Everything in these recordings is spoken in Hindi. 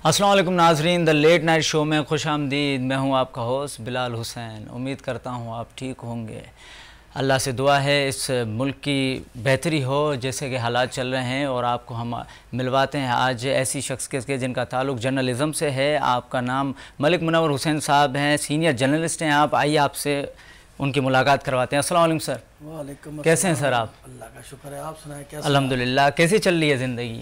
अस्सलाम वालेकुम नाजरीन, द लेट नाइट शो में खुश आमदीद। मैं हूं आपका होस्ट बिलाल हुसैन। उम्मीद करता हूं आप ठीक होंगे। अल्लाह से दुआ है इस मुल्क की बेहतरी हो जैसे कि हालात चल रहे हैं, और आपको हम मिलवाते हैं आज ऐसी शख्स के जिनका ताल्लुक़ जर्नलिज़म से है। आपका नाम मलिक मुनव्वर हुसैन साहब हैं, सीनियर जर्नलिस्ट हैं आप। आइए आपसे उनकी मुलाकात करवाते हैं। अस्सलाम वालेकुम सर। वालेकुम। कैसे हैं सर आप? अल्लाह का शुक्र है, आप सुनाएं कैसे? अल्हम्दुलिल्लाह। कैसी चल रही है ज़िंदगी?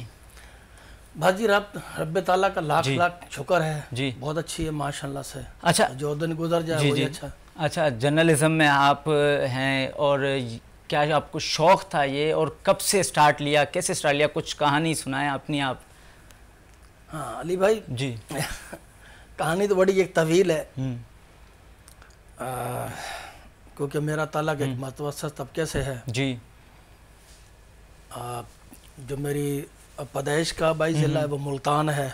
भाजी रब ताला का लाख लाख शुक्र है जी, बहुत अच्छी है माशाल्लाह से। अच्छा, जो दिन गुजर जाए जी वही जी अच्छा। अच्छा, जर्नलिज़म में आप हैं, और क्या आपको शौक़ था ये, और कब से स्टार्ट लिया, कैसे स्टार्ट लिया? कुछ कहानी सुनाएं अपनी आप। हाँ अली भाई जी कहानी तो बड़ी एक तवील है, क्योंकि मेरा ताल्लुक़ एक मतवस्सत तबके से है जी। जो मेरी पैदाइश का बाई ज़िला है वो मुल्तान है,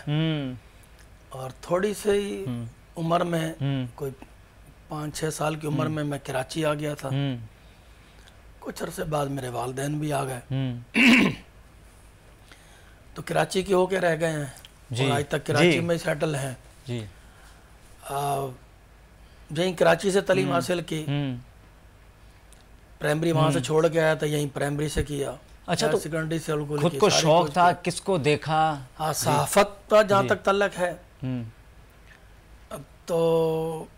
और थोड़ी सी उम्र में कोई 5-6 साल की उम्र में मैं कराची आ गया था। कुछ अरसे बाद मेरे वालिदैन भी आ गए तो कराची के होके रह गए हैं, और आज तक कराची में सेटल हैं जी। यहीं कराची से तालीम हासिल की, प्राइमरी वहाँ से छोड़ के आया था, यहीं प्राइमरी से किया। अच्छा, तो सेकेंडरी से खुद को शौक था, किसको देखा? हाँ, सहाफत का जहाँ तक ताल्लुक है तो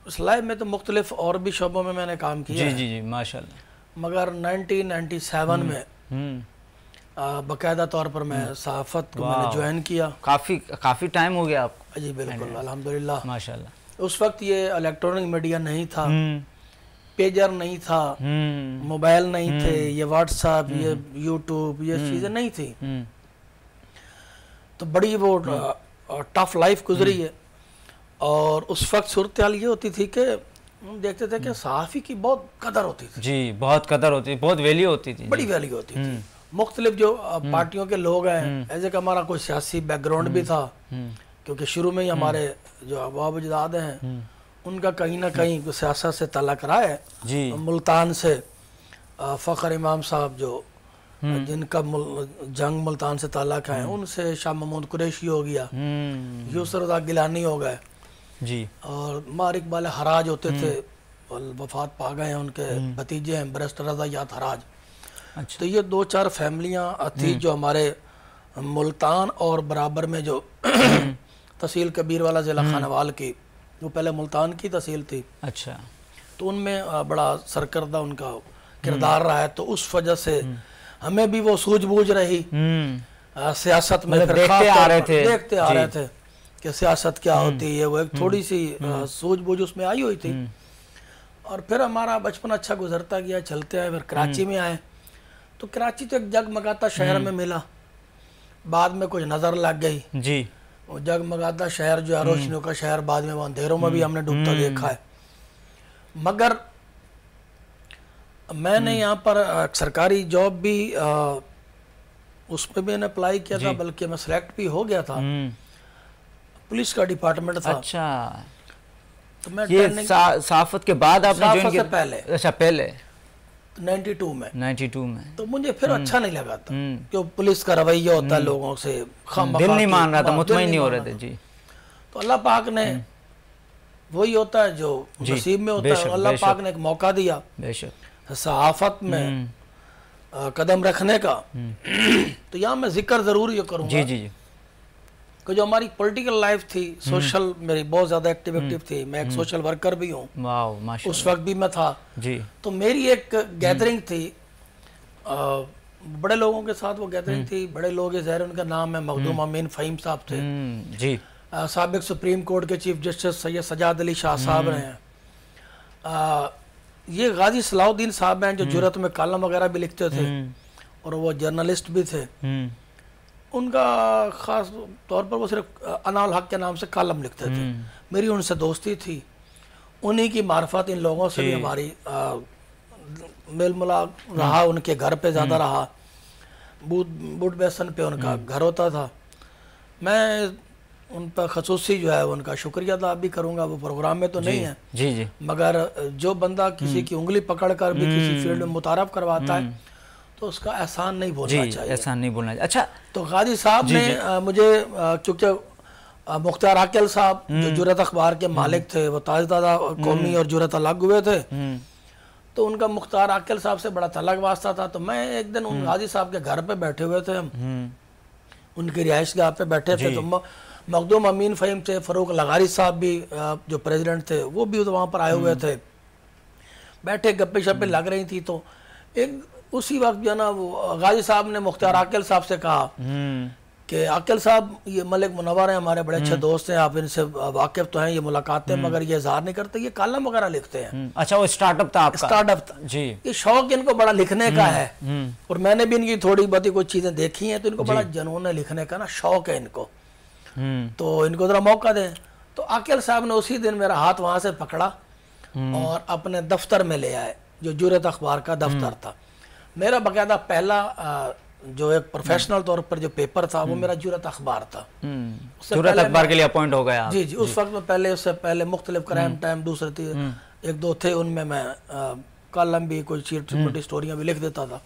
इस लाइफ में तो मुख्तलिफ और भी शोबों में मैंने काम किया जी जी जी माशाल्लाह। मगर 1997 में बाकायदा तौर पर मैं सहाफत को मैंने ज्वाइन किया। काफ़ी टाइम हो गया आपको? जी बिल्कुल, अल्हम्दुलिल्लाह। माशाल्लाह। उस वक्त ये इलेक्ट्रॉनिक मीडिया नहीं था, पेजर नहीं था, मोबाइल नहीं थे, ये व्हाट्सएप, ये यूट्यूब, ये चीज़ें नहीं थी, तो बड़ी वो टफ लाइफ गुजरी है। और उस वक्त सूरत हाल ये होती थी कि हम देखते थे कि सहाफ़ी की बहुत कदर होती थी। जी, बहुत कदर होती थी, बहुत वैल्यू होती थी, बड़ी वैल्यू होती थी। मुख्तलिफ जो पार्टियों के लोग हैं, ऐसे कि हमारा कोई सियासी बैकग्राउंड भी था, क्योंकि शुरू में ही हमारे जो अबाब अजदाद हैं उनका कहीं ना कहीं सियासत से ताल्लुक़ रहा है जी। मुल्तान से फ़खर इमाम साहब जो जिनका जंग मुल्तान से ताल्लुक़ है, उनसे शाह महमूद कुरैशी हो गया, यूसुफ रज़ा गिलानी हो गए जी, और मार इकबाल हराज होते थे, वफात पा गए हैं, उनके भतीजे हैं बैरिस्टर रज़ा याद हराज। अच्छा। तो ये 2-4 फैमिलियाँ थी जो हमारे मुल्तान और बराबर में जो तहसील कबीर वाला ज़िला खानावाल की, वो पहले मुल्तान की तहसील थी। अच्छा। तो उनमें बड़ा सरकर्दा उनका किरदार रहा है, तो उस वजह से हमें भी वो सूझबूझ रही सियासत में, देखते आ रहे थे कि सियासत क्या होती है, वो एक थोड़ी सी सूझबूझ उसमें आई हुई थी। और फिर हमारा बचपन अच्छा गुजरता गया, चलते आए, फिर कराची में आए, तो कराची तो एक जगमगाता शहर में मिला, बाद में कुछ नज़र लग गई जी। वो जगमगाता शहर जो है रोशनियों का शहर, बाद में अंधेरों में भी हमने डूबता देखा है। मगर मैंने यहाँ पर सरकारी जॉब भी उसमें भी मैंने अप्लाई किया था, बल्कि मैं सिलेक्ट भी हो गया था, पुलिस का डिपार्टमेंट था। अच्छा, तो मैं ये सहाफत के बाद आपने ज्वाइन किया? पहले। अच्छा, पहले 92 में। 92 में तो मुझे फिर अच्छा नहीं लगा था, क्यों पुलिस का रवैया होता है लोगों से, दिल नहीं मान रहा था, मुतमईन नहीं हो रहे थे जी। तो अल्लाह पाक ने, वही होता है जो नसीब में होता है, अल्लाह पाक ने एक मौका दिया सहाफत में कदम रखने का। तो यहाँ मैं जिक्र जरूर ये करूँगा जी जी कि जो हमारी पॉलिटिकल लाइफ थी, सोशल मेरी बहुत ज़्यादा एक्टिव थी, मैं एक सोशल वर्कर भी हूँ, उस वक्त भी मैं था जी। तो मेरी एक गैदरिंग थी, बड़े लोगों के साथ वो गैदरिंग थी, बड़े लोग ज़ाहिर उनका नाम है मखदूम अमीन फ़हीम साहब थे जी, साबिक सुप्रीम कोर्ट के चीफ जस्टिस सैयद सजाद अली शाह साहब रहे हैं, ये गाजी सलाउद्दीन साहब हैं जो जुर्रत में कॉलम वगैरह भी लिखते थे, और वो जर्नलिस्ट भी थे। उनका ख़ास तौर पर वो सिर्फ अनाउल हक के नाम से कॉलम लिखते थे। मेरी उनसे दोस्ती थी, उन्हीं की मार्फत इन लोगों से भी हमारी मेल मिलाप रहा, उनके घर पे ज़्यादा रहा, बूट बेसन पे उनका घर होता था। मैं उन पर खसूसी जो है उनका शुक्रिया अदा भी करूँगा, वो प्रोग्राम में तो नहीं है जी जी, मगर जो बंदा किसी की उंगली पकड़ कर भी किसी फील्ड में मुतारफ़ करवाता है तो उसका एहसान नहीं बोलना चाहिए, एहसान नहीं बोलना चाहिए। अच्छा, तो गाजी साहब ने मुझे, चूँकि मुख्तार आकिल साहब जो जुर्रत अखबार के मालिक थे, वो ताजदादा कौमी और जुर्रत अलग हुए थे, तो उनका मुख्तार आकिल साहब से बड़ा तलक वास्ता था। तो मैं एक दिन उन गाजी साहब के घर पे बैठे हुए थे, हम उनकी रिहाइश गाह पे बैठे थे, तो मखदूम अमीन फ़हीम थे, फ़रूक लगारी साहब भी जो प्रेसिडेंट थे वो भी तो वहाँ पर आए हुए थे, बैठे गप्पे शप्पे लग रही थी। तो एक उसी वक्त जो है ना वो गाजी साहब ने मुख्तार आकिल साहब से कहा कि आकिल साहब ये मलिक मुनव्वर हैं, हमारे बड़े अच्छे दोस्त हैं, आप इनसे वाकिफ तो हैं, ये मुलाकातें मगर ये इज़हार नहीं करते, ये कॉलम वगैरह लिखते हैं। अच्छा, वो स्टार्टअप था आपका? स्टार्टअप था जी। ये शौक इनको बड़ा लिखने का है, और मैंने भी इनकी थोड़ी बहुती कुछ चीज़ें देखी हैं, तो इनको बड़ा जुनून है लिखने का ना, शौक है इनको, तो इनको ज़रा मौका दें। तो आकिल साहब ने उसी दिन मेरा हाथ वहाँ से पकड़ा और अपने दफ्तर में ले आए, जो जुर्रत अखबार का दफ्तर था। मेरा बाकायदा पहला जो एक प्रोफेशनल तौर पर जो पेपर था वो मेरा जुर्रत अखबार था। जुर्रत अखबार के लिए अपॉइंट हो गया? जी जी, उस वक्त में पहले, उससे पहले मुख्तलिफ क्राइम टाइम दूसरे थे, एक दो थे, उनमें मैं कॉलम भी, कोई छोटी स्टोरियाँ भी लिख देता था।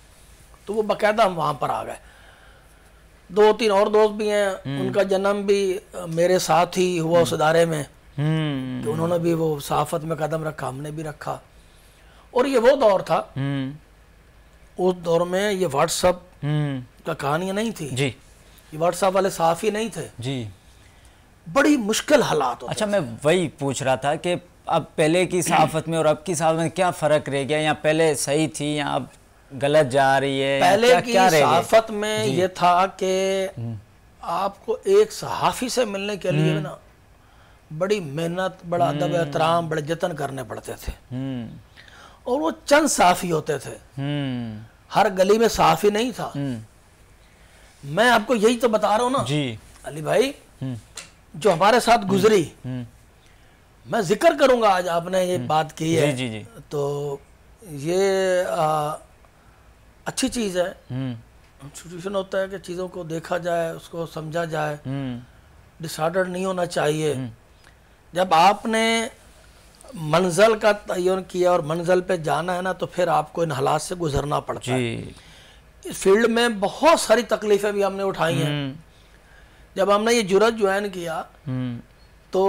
तो वो बाकायदा हम वहाँ पर आ गए। 2-3 और दोस्त भी हैं, उनका जन्म भी मेरे साथ ही हुआ उस इदारे में, तो उन्होंने भी वो सहाफत में कदम रखा, हमने भी रखा। और ये वो दौर था, उस दौर में ये व्हाट्सअप का कहानियां नहीं थी जी, ये व्हाट्सएप वाले साफ़ी नहीं थे जी, बड़ी मुश्किल हालात होते। अच्छा, मैं वही पूछ रहा था कि अब पहले की सहाफत में और अब की सहाफत में क्या फ़र्क रह गया, या पहले सही थी या अब गलत जा रही है? पहले की सहाफत में ये था कि आपको एक सहाफ़ी से मिलने के लिए ना बड़ी मेहनत, बड़ा अदब एहतराम, बड़े जतन करने पड़ते थे, और वो चंद सहाफ़ी होते थे, हर गली में सहाफ़ी नहीं था। मैं आपको यही तो बता रहा हूँ ना जी अली भाई, जो हमारे साथ गुजरी, मैं जिक्र करूंगा, आज आपने ये बात की है जी, जी। तो ये अच्छी चीज़ है। इंस्टीट्यूशन होता है कि चीज़ों को देखा जाए, उसको समझा जाए, डिसऑर्डर नहीं होना चाहिए। जब आपने मंजिल का तयन किया और मंजिल पे जाना है ना, तो फिर आपको इन हालात से गुजरना पड़ता है। इस फील्ड में बहुत सारी तकलीफ़ें भी हमने उठाई हैं। जब हमने ये जुर्रत ज्वाइन किया तो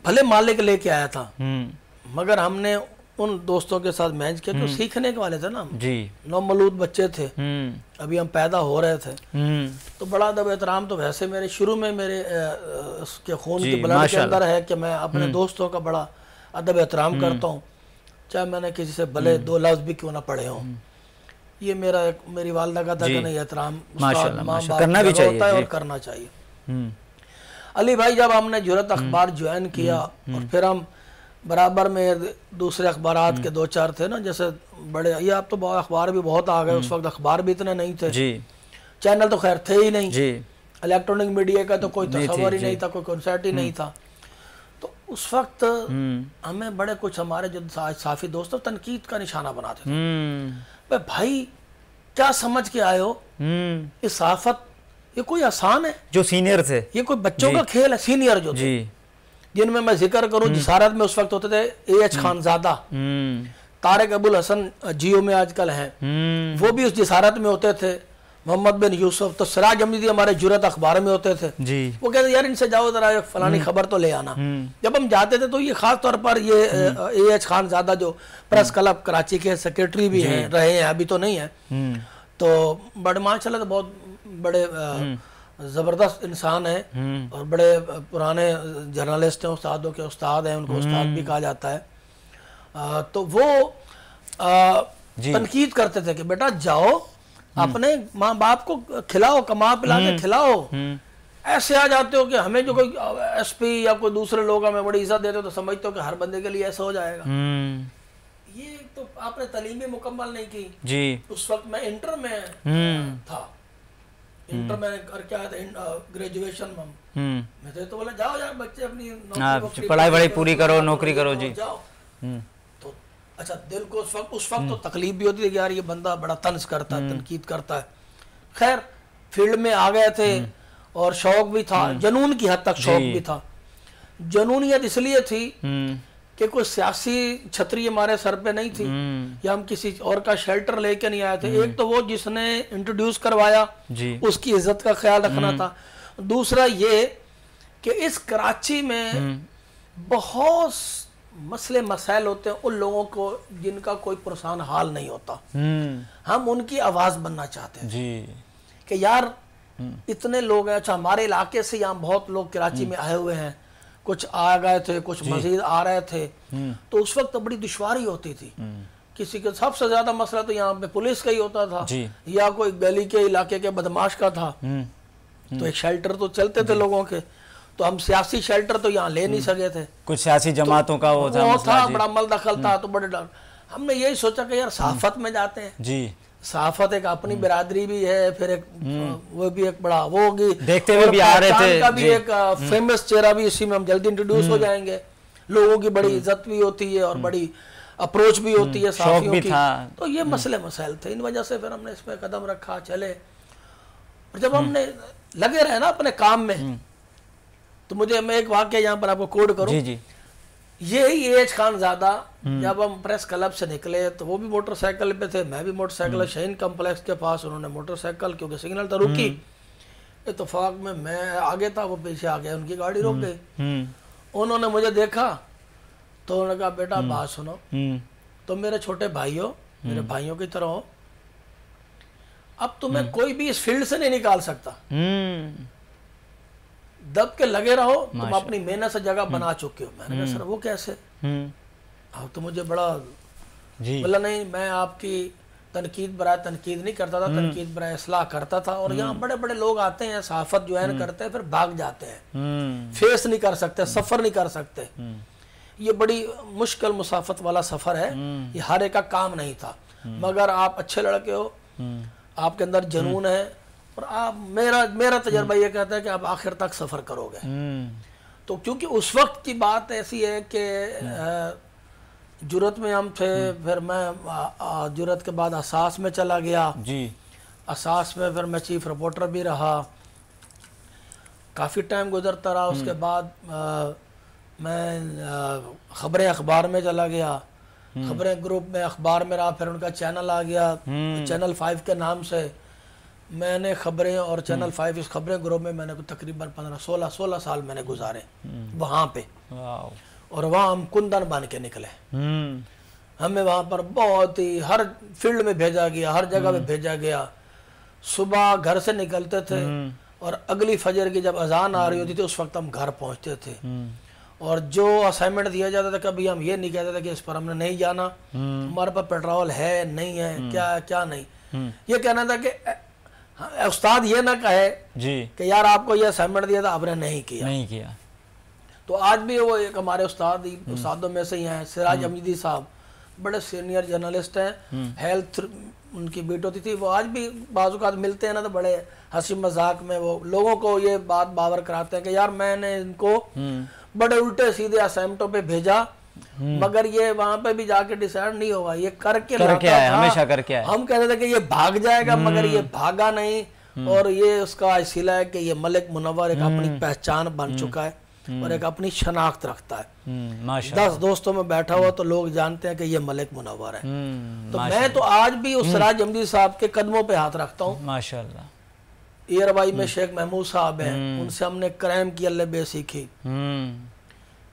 भले मालिक लेके आया था, मगर हमने उन दोस्तों के साथ मैच किया जो सीखने के वाले थे ना जी, नौमौलूद बच्चे थे, अभी हम पैदा हो रहे थे, तो बड़ा अदब एहतराम तो वैसे मेरे शुरू में मेरे उसके खून के ब्लड के अंदर है कि मैं अपने दोस्तों का बड़ा अदब एहतराम करता हूँ, चाहे मैंने किसी से भले 2 लफ्ज़ भी क्यों ना पढ़े हों। ये मेरी वालदा का था कि नहीं, एहतराम करना भी चाहिए होता है और करना चाहिए। अली भाई, जब हमने जुर्रत अखबार ज्वाइन किया और फिर हम बराबर में दूसरे अखबारात के 2-4 थे ना, जैसे बड़े, ये अब तो अखबार भी बहुत आ गए, उस वक्त अखबार भी इतने नहीं थे जी, चैनल तो खैर थे ही नहीं जी, इलेक्ट्रॉनिक मीडिया का तो कोई तस्वर ही नहीं था, कोई कॉन्सेप्ट ही नहीं था। तो उस वक्त हमें बड़े कुछ हमारे जो साफी दोस्त तनकीद का निशाना बनाते थे, भाई क्या समझ के आए हो, ये सहाफत ये कोई आसान है? जो सीनियर थे, ये कोई बच्चों का खेल है? सीनियर जो थे, जिनमें मैं जिक्र करूं, जिसारत में उस वक्त होते थे A.H. खानजादा, तारिक अबुल हसन जियो में आजकल हैं, वो भी उस जिसारत में होते थे, मोहम्मद बिन यूसुफ, तो सिराज अहमदी हमारे जुर्रत अखबार में होते थे जी। वो कहते यार इनसे जाओ जरा फलानी खबर तो ले आना। जब हम जाते थे तो ये खास तौर पर ये A.H. खानजादा जो प्रेस क्लब कराची के सेक्रेटरी भी हैं, रहे हैं, अभी तो नहीं है, तो बड़े माशाल्लाह तो बहुत बड़े ज़बरदस्त इंसान है और बड़े पुराने जर्नलिस्ट हैं, उस्तादों के उस्ताद हैं, उनको उस्ताद भी कहा जाता है। तो वो तनकीद करते थे कि बेटा जाओ अपने माँ बाप को खिलाओ, कमा पिला के खिलाओ, ऐसे आ जाते हो कि हमें जो कोई SP या कोई दूसरे लोग हमें बड़ी इज्जत देते हो तो समझते हो कि हर बंदे के लिए ऐसा हो जाएगा। ये तो आपने तालीम मुकम्मल नहीं की जी। उस वक्त मैं इंटर में था, इंटर में करके आया था, ग्रेजुएशन में थे, तो बोला जाओ यार बच्चे अपनी पढ़ाई वढ़ाई पूरी करो, नौकरी करो जी, जाओ। तो अच्छा, दिल को उस वक्त तो तकलीफ भी होती थी कि यार ये बंदा बड़ा तंज करता है, तनकीद करता है। खैर फील्ड में आ गए थे और शौक भी था, जुनून की हद तक शौक भी था। जुनूनियत इसलिए थी कि कोई सियासी छतरी हमारे सर पे नहीं थी या हम किसी और का शेल्टर लेके नहीं आए थे। एक तो वो जिसने इंट्रोड्यूस करवाया जी, उसकी इज्जत का ख्याल रखना था, दूसरा ये कि इस कराची में बहुत मसले मसाइल होते हैं उन लोगों को जिनका कोई पुरसान हाल नहीं होता। हम उनकी आवाज़ बनना चाहते हैं जी कि यार इतने लोग हैं। अच्छा, हमारे इलाके से यहाँ बहुत लोग कराची में आए हुए हैं, कुछ आ गए थे, कुछ मजीद आ रहे थे, तो उस वक्त तो बड़ी दुश्वारी होती थी। किसी के सबसे ज्यादा मसला तो यहाँ पे पुलिस का ही होता था या कोई गली के इलाके के बदमाश का था। तो एक शेल्टर तो चलते थे लोगों के, तो हम सियासी शेल्टर तो यहाँ ले नहीं सके थे, कुछ सियासी जमातों का वो था बड़ा मल दखल था। तो बड़े डर हमने यही सोचा कि यार सहाफत में जाते हैं जी, सहाफत एक अपनी बिरादरी भी है, फिर एक वो भी एक बड़ा वो होगी, देखते हुए भी आ रहे थे का भी एक फेमस चेहरा भी इसी में हम जल्दी इंट्रोड्यूस हो जाएंगे। लोगों की बड़ी इज्जत भी होती है और बड़ी अप्रोच भी होती है साफियों की। तो ये मसले मसाइल थे, इन वजह से फिर हमने इसमें कदम रखा, चले। और जब हमने लगे रहे ना अपने काम में, तो मुझे मैं एक वाक्य यहाँ पर आपको कोड करूं। यही एज खान ज़्यादा जब हम प्रेस क्लब से निकले तो वो भी मोटरसाइकिल पे थे, मैं भी मोटरसाइकिल, शाहीन कम्प्लेक्स के पास उन्होंने मोटरसाइकिल, क्योंकि सिग्नल तो रुकी, इत्तेफाक में मैं आगे था, वो पीछे आ गया, उनकी गाड़ी रुक गई। उन्होंने मुझे देखा तो उन्होंने कहा बेटा बात सुनो, तो मेरे छोटे भाई हो, मेरे भाइयों की तरह हो, अब तुम्हें कोई भी इस फील्ड से नहीं निकाल सकता, दब के लगे रहो, तुम अपनी मेहनत से जगह बना चुके हो। मैंने कहा सर वो कैसे? अब तो मुझे बड़ा बोला नहीं, मैं आपकी तनकीद बराए तनकीद नहीं करता था, तनकीद बराए इस्लाह करता था। और यहाँ बड़े बड़े लोग आते हैं, सहाफत ज्वाइन करते हैं, फिर भाग जाते हैं, फेस नहीं कर सकते, सफर नहीं कर सकते। ये बड़ी मुश्किल मुसाफत वाला सफर है, ये हर एक का काम नहीं था। मगर आप अच्छे लड़के हो, आपके अंदर जुनून है, और आप मेरा तजर्बा ये कहता है कि आप आखिर तक सफर करोगे। तो क्योंकि उस वक्त की बात ऐसी है कि जुरत में हम थे, फिर मैं जुरत के बाद असास में चला गया जी। असास में फिर मैं चीफ रिपोर्टर भी रहा, काफ़ी टाइम गुजरता रहा। उसके बाद मैं खबरें अखबार में चला गया, खबरें ग्रुप में अखबार में रहा, फिर उनका चैनल आ गया, चैनल 5 के नाम से मैंने खबरें, और चैनल 5 इस खबरें ग्रुप में मैंने तकरीबन 15-16 साल मैंने गुजारे वहाँ पे। और वहाँ हम कुंदन बन के निकले, हमें वहाँ पर बहुत ही हर फील्ड में भेजा गया, हर जगह पे भेजा गया। सुबह घर से निकलते थे और अगली फजर की जब अजान आ रही होती थी उस वक्त हम घर पहुँचते थे। और जो असाइनमेंट दिया जाता था, कभी हम ये नहीं कहते थे कि इस पर हमने नहीं जाना, हमारे पास पेट्रोल है नहीं है, क्या नहीं। ये कहना था कि उस्ताद ये ना कहे जी कि यार आपको ये असाइनमेंट दिया था आपने नहीं किया। तो आज भी वो एक हमारे उस्तादों में से ही हैं, सिराज अमीदी साहब, बड़े सीनियर जर्नलिस्ट हैं, हेल्थ उनकी बीट होती थी। वो आज भी बाज़-औक़ात मिलते हैं ना, तो बड़े हंसी मजाक में वो लोगों को ये बात बावर कराते हैं कि यार मैंने इनको बड़े उल्टे सीधे असाइनमेंटों पे भेजा, मगर ये वहां पे भी जाके डिसाइड नहीं हुआ, ये करके आया, हमेशा करके आया। हम कहते थे कि ये भाग जाएगा, मगर ये भागा नहीं। और ये उसका इसीला है कि ये मलिक मुनव्वर एक अपनी पहचान बन चुका है और एक अपनी शनाख्त रखता है। 10 दोस्तों में बैठा हुआ तो लोग जानते हैं कि ये मलिक मुनव्वर है। तो मैं तो आज भी उस सिराज अहमदी साहब के कदमों पे हाथ रखता हूँ। माशाअल्लाह। एयरवाई में शेख महमूद साहब हैं, उनसे हमने क्राइम की अल्ले सीखी।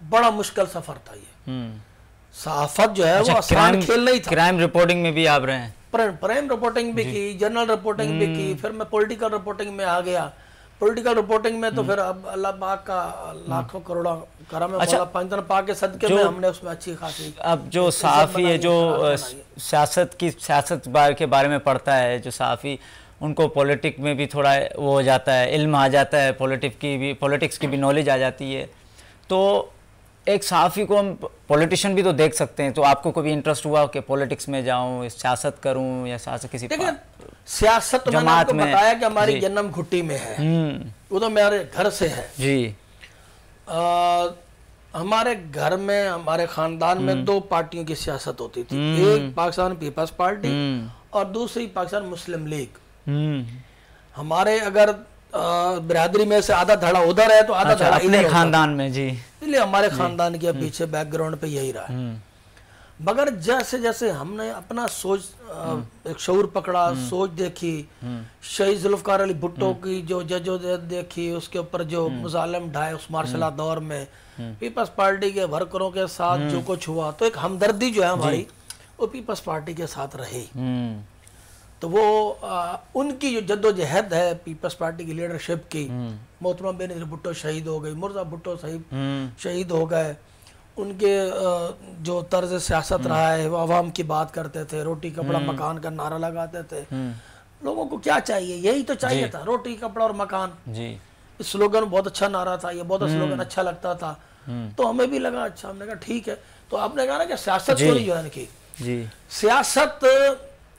बड़ा मुश्किल सफर था ये। सहाफत जो है वो आसान खेल नहीं था। क्राइम रिपोर्टिंग में भी आप रहे हैं? क्राइम रिपोर्टिंग भी की, जर्नल रिपोर्टिंग भी की, फिर मैं पॉलिटिकल रिपोर्टिंग में आ गया। पॉलिटिकल रिपोर्टिंग में तो फिर अब अल्लाह पाक का लाखों करोड़ों करम है, मौला पंजतन पाक के सदके में हमने उसमें अच्छी खासी। अब जो सहाफ़ी है, जो सियासत के बारे में पढ़ता है, जो सहाफ़ी, उनको पॉलिटिक्स में भी थोड़ा वो हो जाता है, इल्म आ जाता है, पॉलिटिक्स की भी नॉलेज आ जाती है। तो एक सहाफ़ी को हम पॉलिटिशियन भी तो देख सकते हैं, तो आपको कभी इंटरेस्ट हुआ कि पॉलिटिक्स में जाऊं, सियासत करूं, या सियासत किसी सियासत तो मैंने आपको बताया कि हमारी जन्म घुट्टी में है, वो तो मेरे घर से है जी। हमारे घर में, हमारे ख़ानदान में 2 पार्टियों की सियासत होती थी, एक पाकिस्तान पीपल्स पार्टी और दूसरी पाकिस्तान मुस्लिम लीग। हमारे अगर बिरादरी में से आधा धड़ा उधर है तो आधा धड़ा अपने खानदान में जी, इसलिए हमारे खानदान के पीछे बैकग्राउंड पे यही रहा है। मगर जैसे जैसे हमने अपना सोच एक शऊर पकड़ा, सोच देखी, शहीद जुल्फकार अली भुट्टो की जो जदोजहद देखी, उसके ऊपर जो मुजालिम ढाए उस मार्शल दौर में, पीपल्स पार्टी के वर्करों के साथ जो कुछ हुआ, तो एक हमदर्दी जो है हमारी वो पीपल्स पार्टी के साथ रही। तो वो उनकी जो जद्दोजहद है पीपल्स पार्टी की लीडरशिप की, मोहतरमा बेनज़ीर भुट्टो शहीद हो गई, मुर्जा भुट्टो साहिब शहीद हो गए, उनके जो तर्ज सियासत रहा है, वो अवाम की बात करते थे, रोटी कपड़ा मकान का नारा लगाते थे। लोगों को क्या चाहिए? यही तो चाहिए था, रोटी कपड़ा और मकान। इस स्लोगन बहुत अच्छा नारा था, ये बहुत स्लोगन अच्छा लगता था। तो हमें भी लगा अच्छा, हमने कहा ठीक है। तो आपने कहा ना कि सियासत क्यों नहीं ज्वाइन की? सियासत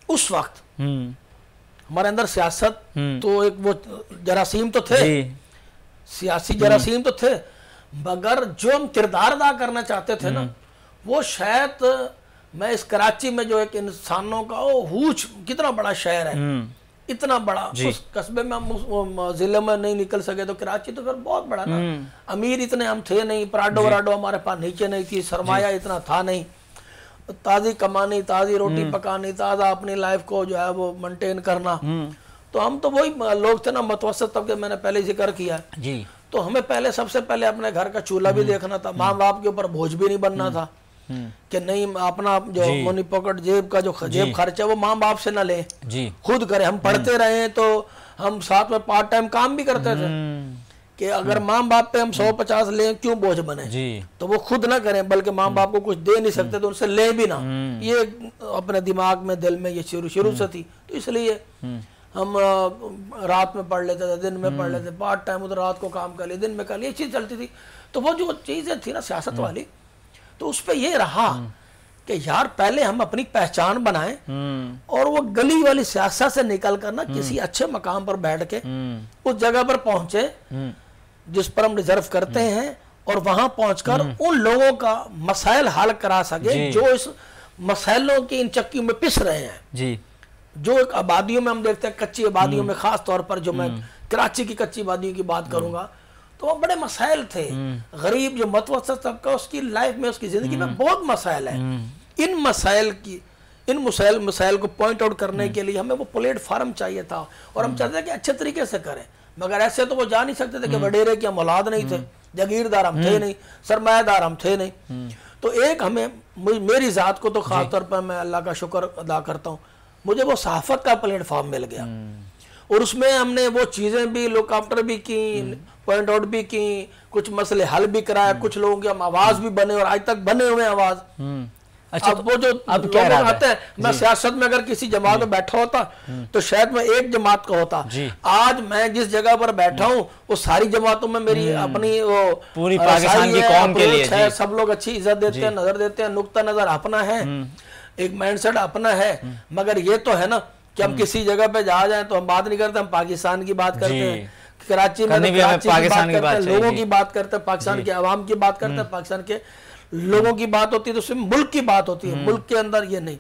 उस वक्त हमारे अंदर सियासत तो एक वो जरासीम तो थे, सियासी जरासीम तो थे, मगर जो हम किरदार अदा करना चाहते थे ना, वो शायद मैं इस कराची में जो एक इंसानों का हूच, कितना बड़ा शहर है, इतना बड़ा, उस कस्बे में हम जिले में नहीं निकल सके, तो कराची तो फिर बहुत बड़ा ना। अमीर इतने हम थे नहीं, पराडो वराडो हमारे पास नीचे नहीं थी, सरमाया इतना था नहीं, ताज़ी कमानी, ताज़ी रोटी पकानी, ताज़ा अपनी लाइफ को जो है वो मेंटेन करना। तो हम तो वही लोग थे ना, मतवसत तबके, मैंने पहले जिक्र किया जी। तो हमें पहले सबसे पहले अपने घर का चूल्हा भी देखना था, माँ बाप के ऊपर बोझ भी नहीं बनना था कि नहीं अपना जो मनी पॉकेट जेब का जो जेब खर्च है वो माँ बाप से ना ले, खुद करे। हम पढ़ते रहे तो हम साथ में पार्ट टाइम काम भी करते थे कि अगर माँ बाप पे हम 150 लें क्यों बोझ बने, तो वो खुद ना करें, बल्कि माँ बाप को कुछ दे नहीं सकते तो उनसे ले भी ना। ये अपने दिमाग में दिल में ये शुरू से थी। तो इसलिए हम रात में पढ़ लेते थे, दिन में पढ़ लेते, पार्ट टाइम उधर रात को काम कर लिए, दिन में कर लिए, ये चीज़ चलती थी। तो वो जो चीज़ें थी ना सियासत वाली, तो उस पर ये रहा कि यार पहले हम अपनी पहचान बनाएं और वो गली वाली सियासत से निकल कर ना किसी अच्छे मकाम पर बैठ के उस जगह पर पहुंचे जिस पर हम रिजर्व करते हैं, और वहां पहुंचकर उन लोगों का मसाइल हल करा सके जो इस मसाइलों की इन चक्कियों में पिस रहे हैं जी। जो एक आबादियों में हम देखते हैं, कच्ची आबादियों में खास तौर पर, जो मैं कराची की कच्ची आबादियों की बात करूंगा, तो वो बड़े मसाइल थे। गरीब जो मतवसत तबका, उसकी लाइफ में, उसकी जिंदगी में बहुत मसाइल है। इन मसाइल को पॉइंट आउट करने के लिए हमें वो प्लेटफार्म चाहिए था, और हम चाहते थे कि अच्छे तरीके से करें। मगर ऐसे तो वो जा नहीं सकते थे कि वडेरे की हम औलाद नहीं थे, जागीरदार हम थे नहीं, सरमायादार हम थे नहीं। तो एक हमें, मेरी जात को तो खास तौर पर मैं अल्लाह का शुक्र अदा करता हूँ, मुझे वो सहाफत का प्लेटफॉर्म मिल गया, और उसमें हमने वो चीज़ें भी लुक आफ्टर भी की, पॉइंट आउट भी की, कुछ मसले हल भी कराया, कुछ लोगों की हम आवाज़ भी बने, और आज तक बने हुए आवाज़। अच्छा, अब वो जो अब क्या आते हैं, मैं सियासत में अगर किसी जमात में बैठा होता तो शायद मैं एक जमात का होता। आज मैं जिस जगह पर बैठा हूँ वो सारी जमातों में मेरी अपनी वो पूरी पाकिस्तान की कौम के लिए है, सब लोग अच्छी इज्जत देते हैं, नजर देते हैं, नुक्ता नजर अपना है, एक माइंडसेट अपना है। मगर ये तो है ना कि हम किसी जगह पे जा जाए तो हम बात नहीं करते, हम पाकिस्तान की बात करते हैं, कराची में पाकिस्तान की बात करते हैं, लोगों की बात करते हैं, पाकिस्तान के अवाम की बात करते हैं, पाकिस्तान के लोगों की बात होती है, तो उसमें मुल्क की बात होती है, मुल्क के अंदर ये नहीं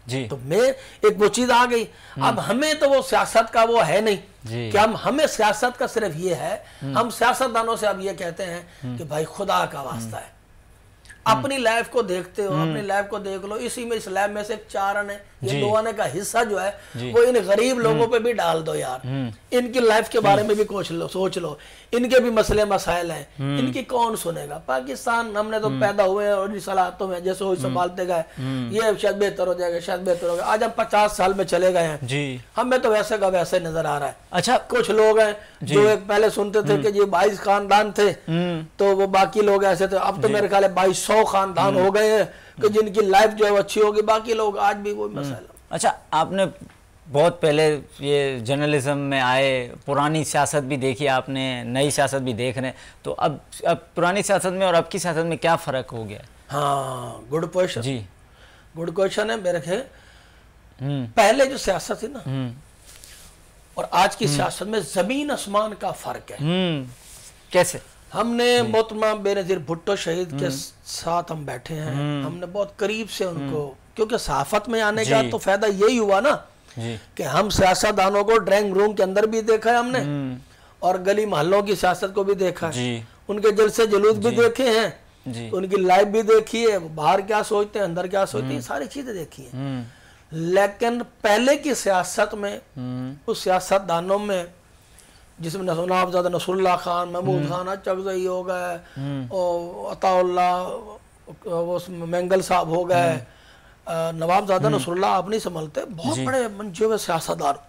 जी। तो मैं एक वो चीज आ गई। अब हमें तो वो सियासत का वो है नहीं कि हमें सियासत का सिर्फ ये है, हम सियासतदानों से अब ये कहते हैं कि भाई खुदा का वास्ता है, अपनी लाइफ को देखते हो, अपनी लाइफ को देख लो, इसी में इस लाइफ में से 4 आने, ये 2 आने का हिस्सा जो है वो इन गरीब लोगों पे भी डाल दो यार, इनकी लाइफ के बारे में भी सोच लो, इनके भी मसले मसाइल हैं, इनकी कौन सुनेगा। पाकिस्तान हमने तो पैदा हुए और इन सलाहतों में जैसे वो संभालते गए, ये शायद बेहतर हो जाएगा, शायद बेहतर होगा। आज हम 50 साल में चले गए हैं जी, हमें तो वैसे का वैसे नजर आ रहा है। अच्छा, कुछ लोग हैं जो एक पहले सुनते थे कि ये 22 खानदान थे तो वो बाकी लोग ऐसे थे, अब तो मेरे ख्याल है 2200 खानदान हो गए हैं कि जिनकी लाइफ जो है अच्छी होगी, बाकी लोग आज भी वो मसला। अच्छा, आपने बहुत पहले ये जर्नलिज्म में आए, पुरानी सियासत भी देखी आपने, नई सियासत भी देख रहे हैं, तो अब पुरानी सियासत में और अब की सियासत में क्या फ़र्क हो गया? हाँ, गुड क्वेश्चन जी, गुड क्वेश्चन है मेरे ख्याल। पहले जो सियासत थी ना और आज की सियासत में ज़मीन आसमान का फ़र्क है। कैसे? हमने मोहतरमा बेनज़ीर भुट्टो शहीद के साथ हम बैठे हैं, हमने बहुत करीब से उनको, क्योंकि सहाफत में आने का तो फायदा यही हुआ ना कि हम सियासतदानों को ड्राइंग रूम के अंदर भी देखा है हमने, और गली मोहल्लों की सियासत को भी देखा है, उनके जलसे जुलूस भी देखे हैं, जी। तो उनकी लाइफ भी देखी है, बाहर क्या सोचते हैं, अंदर क्या सोचते हैं, सारी चीजें देखी है। लेकिन पहले की सियासत में, उस सियासतदानों में जिसमें नवाबजादा नसरुल्लाह खान, महमूद खान अचकजई हो गए, और अताउल्लाह वो मैंगल साहब हो गए, नवाबजादा नसरुल्लाह आप नहीं संभलते, बहुत बड़े मंजे हुए सियासतदार।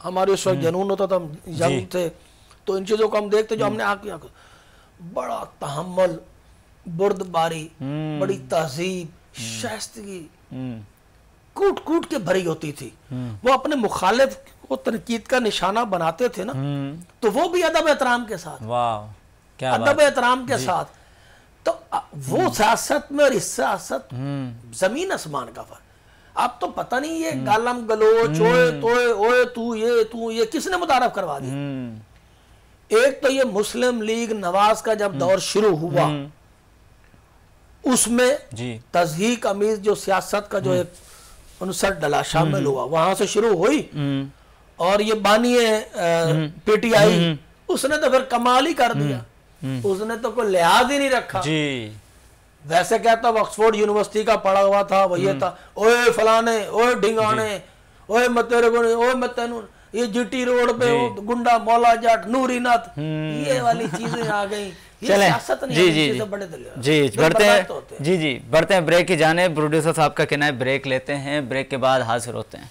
हमारे उस वक्त जनून होता था, हम यंग थे, तो इन चीज़ों को हम देखते जो हमने आके बड़ा तहम्मुल, बुर्दबारी, बड़ी तहजीब, शाइस्तगी कूट कूट के भरी होती थी। वो अपने मुखालिफ को तनकीद का निशाना बनाते थे ना, तो वो भी अदब एहतराम के साथ, वाह क्या अदब एहतराम के साथ। तो वो सियासत में और इस सियासत जमीन आसमान का फर्क। अब तो पता नहीं ये गालम गलोच, ओए तोए, ओए तू ये किसने मुतारफ करवा दिया। एक तो ये मुस्लिम लीग नवाज का जब दौर शुरू हुआ, उसमें तज़हीक अमीज जो सियासत का जो एक 59 डला शामिल हुआ, वहां से शुरू हुई। और ये बानिए पीटीआई, उसने तो फिर कमाल ही कर दिया, उसने तो कोई लिहाज ही नहीं रखा जी। वैसे कहता ऑक्सफोर्ड यूनिवर्सिटी का पढ़ा हुआ था, वो ये था, ओए फलाने, ओए ढिंगाने, ओए मत तेरे को, ओए मत तेनू, ये जीटी रोड पे वो गुंडा मौला जट नूरी नाथ, ये वाली चीजें आ गई। चले जी बढ़ते हैं जी बढ़ते हैं ब्रेक की जाने। प्रोड्यूसर साहब का कहना है ब्रेक लेते हैं, ब्रेक के बाद हाजिर होते हैं।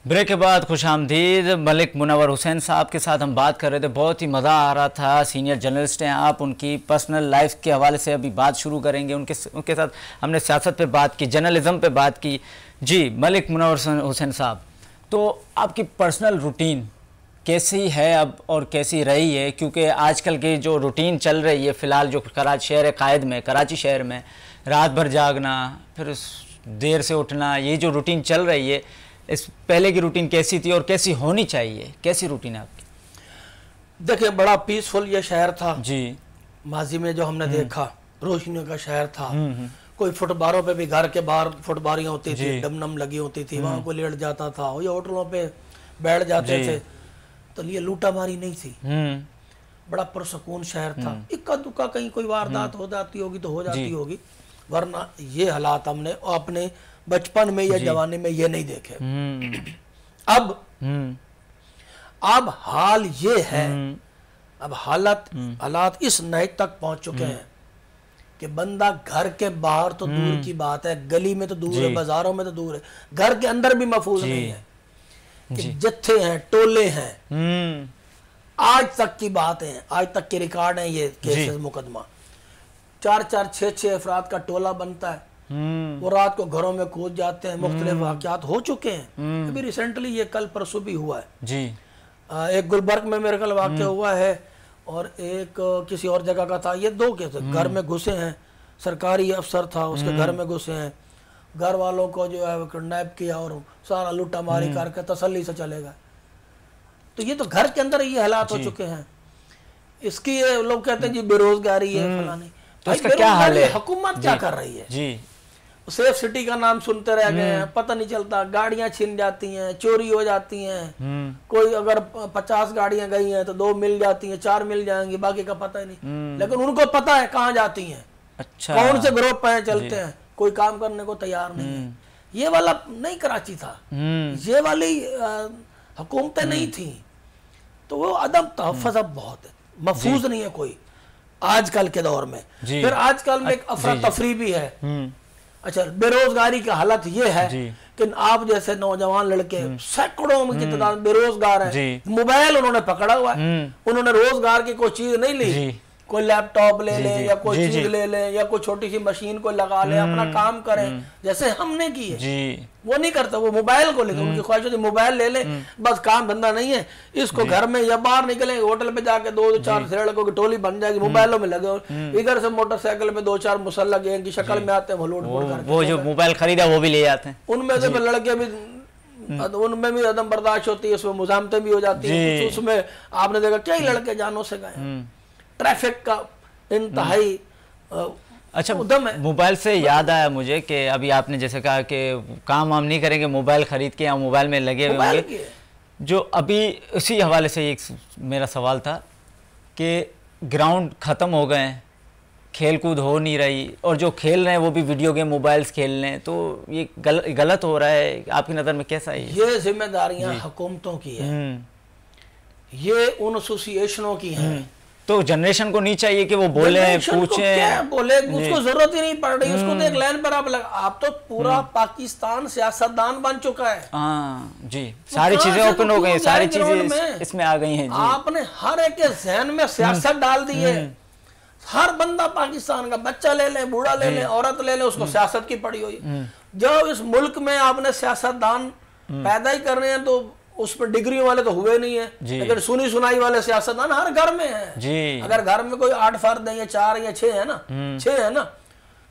ब्रेक के बाद खुशामदीद। मलिक मुनव्वर हुसैन साहब के साथ हम बात कर रहे थे, बहुत ही मज़ा आ रहा था। सीनियर जर्नलिस्ट हैं आप, उनकी पर्सनल लाइफ के हवाले से अभी बात शुरू करेंगे। उनके साथ हमने सियासत पे बात की, जर्नलिज्म पे बात की। जी मलिक मुनव्वर हुसैन साहब, तो आपकी पर्सनल रूटीन कैसी है अब और कैसी रही है? क्योंकि आजकल की जो रूटीन चल रही है फ़िलहाल, जो कराची शहर कायद में, कराची शहर में रात भर जागना, फिर देर से उठना, ये जो रूटीन चल रही है, इस पहले की रूटीन कैसी थी और कैसी होनी चाहिए? कैसी रूटीन है आपकी? देखिए बड़ा पीसफुल ये शहर था जी। माजी में जो हमने देखा, रोशनियों का शहर था। कोई फुटबारों पे भी, घर के बाहर फुटबारियाँ होती थी, डमनम लगी होती थी, वहाँ को लेट जाता था, या होटलों पे बैठ जाते थे। तो ये लूटा मारी नहीं थी, बड़ा पुरसकून शहर था। इक्का दुक्का कहीं कोई वारदात हो जाती होगी तो हो जाती होगी, वरना ये हालात हमने अपने बचपन में या जवानी में ये नहीं देखे। अब हाल ये है, अब हालात इस नहज तक पहुंच चुके हैं कि बंदा घर के बाहर तो दूर की बात है, गली में तो दूर है, बाजारों में तो दूर है, घर के अंदर भी महफूज नहीं है। कि जत्थे हैं, टोले हैं, आज तक की बात है, आज तक के रिकॉर्ड हैं ये केसेस, मुकदमा 4-4, 6-6 अफराद का टोला बनता है, वो रात को घरों में कूद जाते हैं। मुख्तलिफ वाक़यात हो चुके हैं, अभी रिसेंटली ये कल परसों भी हुआ है जी। एक गुलबर्ग में मेरे कल वाक़या हुआ है, और एक किसी और जगह का था। ये 2 केस, घर में घुसे हैं, सरकारी अफसर था, उसके घर में घुसे हैं, घर वालों को जो है किडनैप किया और सारा लूटा मारी करके तसल्ली से चले गए। तो ये तो घर के अंदर ये हालात हो चुके हैं। इसकी ये लोग कहते हैं जी बेरोजगारी है, फलानी, तो इसका क्या हाल है? हुकूमत क्या कर रही है जी? सेफ सिटी का नाम सुनते रह गए हैं, पता नहीं चलता, गाड़ियां छिन जाती हैं, चोरी हो जाती हैं। कोई अगर 50 गाड़ियां गई हैं तो 2 मिल जाती हैं, 4 मिल जाएंगी, बाकी का पता ही नहीं। लेकिन उनको पता है कहाँ जाती हैं, अच्छा, कौन से ग्रुप पे चलते हैं, कोई काम करने को तैयार नहीं है। ये वाला नहीं कराची था, ये वाली हुकूमतें नहीं थी। तो वो अदम तहफ़्फ़ुज़ अब बहुत है, महफूज नहीं है कोई आजकल के दौर में। फिर आजकल में एक अफरा तफरी भी है। अच्छा, बेरोजगारी की हालत ये है कि आप जैसे नौजवान लड़के सैकड़ों की तादाद बेरोजगार हैं। मोबाइल उन्होंने पकड़ा हुआ है, उन्होंने रोजगार की कोई चीज नहीं ली, कोई लैपटॉप ले ले या कोई चीज ले ले या कोई छोटी सी मशीन को लगा ले, अपना काम करें जैसे हमने की है। वो नहीं करता, वो मोबाइल को लेकर, उनकी ख्वाहिश होती मोबाइल ले ले, बस काम धंधा नहीं है इसको, घर में या बाहर निकले होटल पे जाके 2-4 लड़कों की टोली बन जाएगी, मोबाइलों में लगे, इधर से मोटरसाइकिल पे 2-4 मुसल्ला की शक्ल में आते हैं, वो जो मोबाइल खरीदा वो भी ले जाते हैं। उनमें से लड़के भी, उनमें भी अदम बर्दाश्त होती है, उसमें मुजामतें भी हो जाती है। उसमें आपने देखा कई लड़के जानों से गए। ट्रैफिक का इंतहाई अच्छा मोबाइल से याद आया मुझे कि अभी आपने जैसे कहा कि काम वाम नहीं करेंगे, मोबाइल खरीद के या मोबाइल में लगे हुए होंगे। जो अभी इसी हवाले से एक मेरा सवाल था कि ग्राउंड ख़त्म हो गए हैं, खेल कूद हो नहीं रही, और जो खेल रहे हैं वो भी वीडियो गेम मोबाइल्स खेल रहे हैं, तो ये गलत हो रहा है आपकी नज़र में, कैसा है ये जिम्मेदारियां हुकूमतों की है, ये उन एसोसिएशनों की हैं। तो जनरेशन को नहीं चाहिए कि वो बोले पूछे बोले, उसको जरूरत ही नहीं पड़ रही, उसको तो एक लाइन पर आप तो पूरा पाकिस्तान सियासतदान बन चुका है। जी, सारी चीजें ओपन हो गई, सारी चीजें इसमें आ गई हैं। आपने हर एक के जहन में सियासत डाल दी है। हर बंदा पाकिस्तान का बच्चा ले ले, बूढ़ा ले ले, औरत ले ले, उसको सियासत की पड़ी हुई। जब इस मुल्क में आपने सियासतदान पैदा ही कर रहे हैं तो उसमें डिग्री वाले तो हुए नहीं है, लेकिन सुनी सुनाई वाले सियासतदान हर घर में है जी। अगर घर में कोई 8 फर्द है या 4 या 6 है ना, 6 है ना,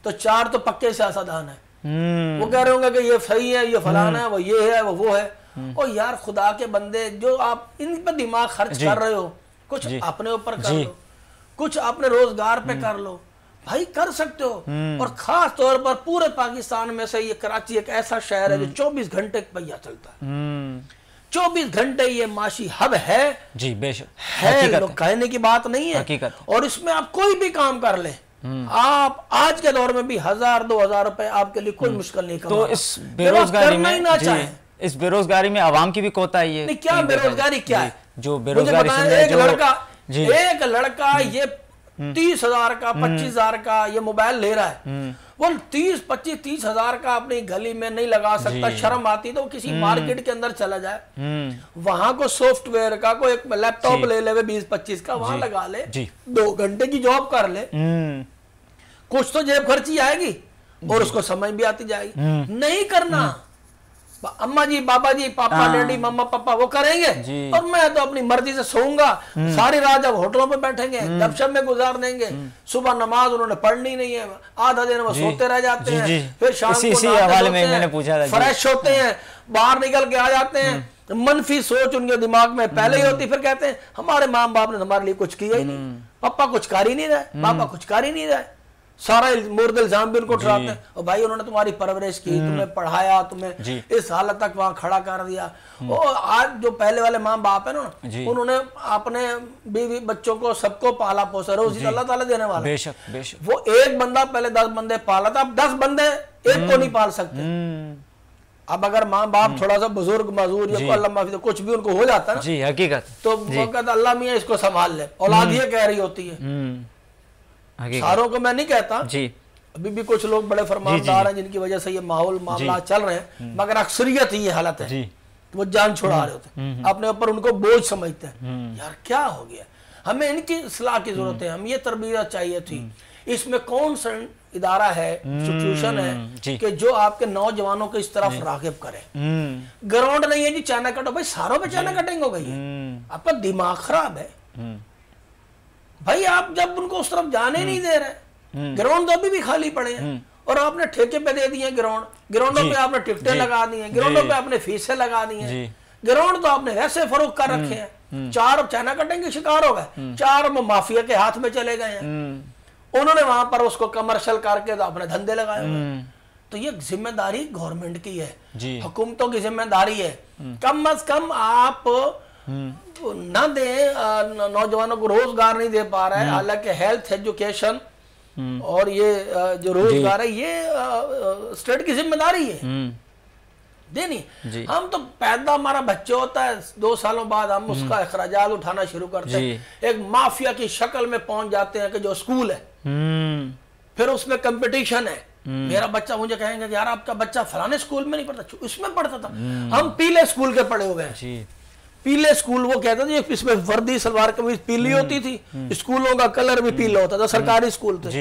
तो 4 तो पक्के सियासतदान है। वो कह रहे होंगे कि ये सही है, ये फलाना है, वो ये है, वो है। और यार खुदा के बंदे, जो आप इन पर दिमाग खर्च कर रहे हो, कुछ अपने ऊपर कर लो, कुछ अपने रोजगार पे कर लो, भाई कर सकते हो। और खास तौर पर पूरे पाकिस्तान में से ये कराची एक ऐसा शहर है जो 24 घंटे पहिया चलता है। 24 घंटे ये माशी हब है जी, बेशक है, लोग कहने की बात नहीं है, हकीकत। और इसमें आप कोई भी काम कर ले, आप आज के दौर में भी 1000-2000 रुपए आपके लिए कोई मुश्किल नहीं कमा। तो इस बेरोजगारी में, इस बेरोजगारी में आवाम की भी कोताही है। क्या बेरोजगारी क्या है? जो बेरोजगारी एक लड़का ये 30,000 का 25,000 का ये मोबाइल ले रहा है, वो 30 हजार का अपनी गली में नहीं लगा सकता, शर्म आती तो किसी मार्केट के अंदर चला जाए, वहां को सॉफ्टवेयर का कोई एक लैपटॉप ले ले 20-25 का, वहां लगा ले, 2 घंटे की जॉब कर ले, कुछ तो जेब खर्ची आएगी और उसको समझ भी आती जाएगी। नहीं करना, अम्मा जी, बाबा जी, पापा, डैडी, मम्मा, पापा वो करेंगे और मैं तो अपनी मर्जी से सोऊंगा, सारी रात जब होटलों पे बैठेंगे, गपशप में गुजार देंगे, सुबह नमाज उन्होंने पढ़नी नहीं है, आधा दिन वो सोते रह जाते हैं, फिर शाम को फ्रेश होते हैं, बाहर निकल के आ जाते हैं, मनफी सोच उनके दिमाग में पहले ही होती, फिर कहते हैं हमारे माँ बाप ने हमारे लिए कुछ किया ही नहीं, पापा कुछ कर ही नहीं रहे, पापा कुछ कर ही नहीं रहे, सारा मुर्द इल्जाम भी उनको उठाते हैं। और भाई उन्होंने तुम्हारी परवरिश की, तुम्हें पढ़ाया, तुम्हें इस हालत तक वहां खड़ा कर दिया। और आज जो पहले वाले माँ बाप है ना, उन्होंने अपने बीवी बच्चों को सबको पाला पोसा, रोजी अल्लाह ताला देने वाला। बेशक बेशक। वो एक बंदा पहले 10 बंदे पाला था, अब 10 बंदे एक को नहीं पाल सकते। अब अगर माँ बाप थोड़ा सा बुजुर्ग मजूर या अल्लाह माफी तो कुछ भी उनको हो जाता है जी, हकीकत, तो वो कहता अल्लाह मियाँ इसको संभाल ले, औलाद ये कह रही होती है। सारों को मैं नहीं कहता जी, अभी भी कुछ लोग बड़े फरमानदार हैं जिनकी वजह से ये माहौल मामला चल रहे हैं, मगर अक्सरियत ही ये हालत है, वो जान छुड़ा रहे होते हैं, अपने ऊपर उनको बोझ समझते हैं। यार क्या हो गया, हमें इनकी इस्लाह की जरूरत है, हम ये तरबियत चाहिए थी। इसमें कौन सा इदारा है, इंस्टीट्यूशन है कि जो आपके नौजवानों को इस तरफ रागिब करे। ग्राउंड नहीं है जी, चाइना कटो, भाई सारों पे चाइना कटिंग हो गई है, आपका दिमाग खराब है भाई। आप जब उनको उस तरफ जाने नहीं दे रहे, ग्राउंड तो अभी भी खाली पड़े हैं, और आपने ठेके पे दे दिए ग्राउंड, ग्राउंडों पे आपने टिकटें लगा दी हैं, ग्राउंडों पे आपने फीसें लगा दी हैं, ग्राउंड तो आपने वैसे फरोख्त कर रखे हैं। 4 चाइना कटिंग के शिकार हो गए, 4 माफिया के हाथ में चले गए हैं, उन्होंने वहां पर उसको कमर्शियल करके तो अपने धंधे लगाए हुए। तो ये जिम्मेदारी गवर्नमेंट की है, हुकूमतों की जिम्मेदारी है। कम अज कम आप ना दे, नौजवानों को रोजगार नहीं दे पा रहा है, हालांकि हेल्थ एजुकेशन और ये जो रोजगार है ये स्टेट की जिम्मेदारी है देनी। हम तो पैदा हमारा बच्चा होता है, 2 सालों बाद हम उसका अखराजात उठाना शुरू करते हैं, एक माफिया की शक्ल में पहुंच जाते हैं कि जो स्कूल है, फिर उसमें कंपटीशन है। मेरा बच्चा, मुझे कहेंगे यार आपका बच्चा फलाने स्कूल में नहीं पढ़ता, उसमें पढ़ता था। हम पीले स्कूल के पढ़े हुए हैं, पीले स्कूल, वो कहते थे इसमें वर्दी सलवार कमीज पीली होती थी, स्कूलों का कलर भी पीला होता था, सरकारी स्कूल थे।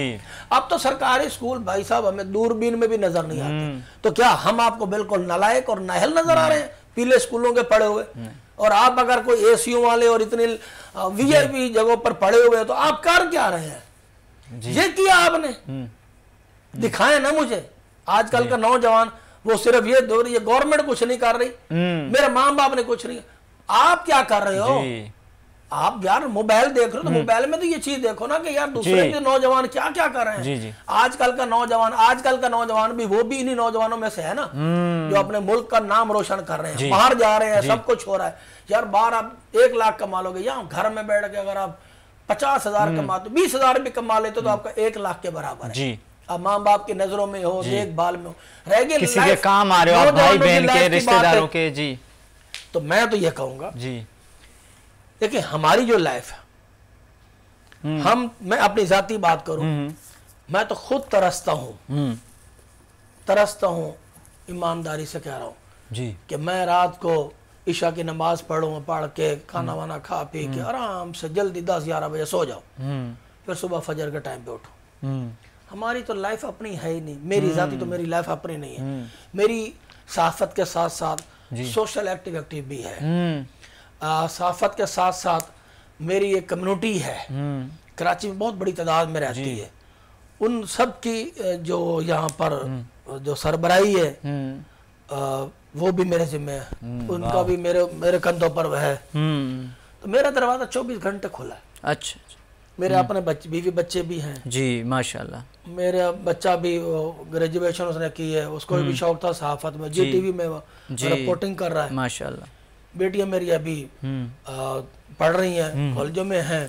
अब तो सरकारी स्कूल भाई साहब हमें दूरबीन में भी नजर नहीं आते। तो क्या हम आपको बिल्कुल नालायक और नाहल नजर आ रहे हैं पीले स्कूलों के पढ़े हुए? और आप अगर कोई एसीओ वाले और इतनी वीआईपी जगहों पर पढ़े हुए तो आप कर क्या रहे हैं? ये किया आपने, दिखाए ना मुझे। आजकल का नौजवान वो सिर्फ ये गवर्नमेंट कुछ नहीं कर रही, मेरे माँ बाप ने कुछ नहीं, आप क्या कर रहे हो? आप यार मोबाइल देख रहे हो तो मोबाइल में तो ये चीज देखो ना कि यार दूसरे के नौजवान क्या क्या कर रहे हैं। आजकल का नौजवान भी वो भी इन्हीं नौजवानों में से है ना जो अपने मुल्क का नाम रोशन कर रहे हैं, बाहर जा रहे हैं, सब कुछ हो रहा है। यार बाहर आप 1 लाख कमा लोगे, यहाँ घर में बैठ के अगर आप 50,000 कमाते, 20,000 भी कमा लेते तो आपका 1 लाख के बराबर है जी। अब माँ बाप की नजरों में हो, देखभाल में हो, रह गए किसी के काम आ रहे हो आप, भाई बहन के, रिश्तेदारों के। जी। तो मैं तो ये कहूंगा जी, देखिए हमारी जो लाइफ है, मैं अपनी जाती बात करूं, मैं तो खुद तरसता हूं, ईमानदारी से कह रहा हूं जी, कि मैं रात को ईशा की नमाज पढ़ के खाना वाना खा पी के आराम से जल्दी 10-11 बजे सो जाओ, फिर सुबह फजर के टाइम पे उठो। हमारी तो लाइफ अपनी है ही नहीं, मेरी जाती तो मेरी लाइफ अपनी नहीं है। मेरी सहाफत के साथ साथ सोशल एक्टिविटी भी है, सहाफत के साथ साथ मेरी एक कम्युनिटी है कराची में, बहुत बड़ी तादाद में रहती है। उन सब की जो यहाँ पर जो सरबराही है वो भी मेरे जिम्मे है, उनका भी मेरे कंधों पर वह है। तो मेरा दरवाजा 24 घंटे खुला है। अच्छा, मेरे अपने बीवी बच्चे भी हैं जी, माशाल्लाह। मेरा बच्चा भी ग्रेजुएशन उसने की है, उसको भी शौक था सहाफत में, जीटीवी में रिपोर्टिंग कर रहा है माशाल्लाह। बेटियां मेरी अभी पढ़ रही हैं, कॉलेजों में हैं,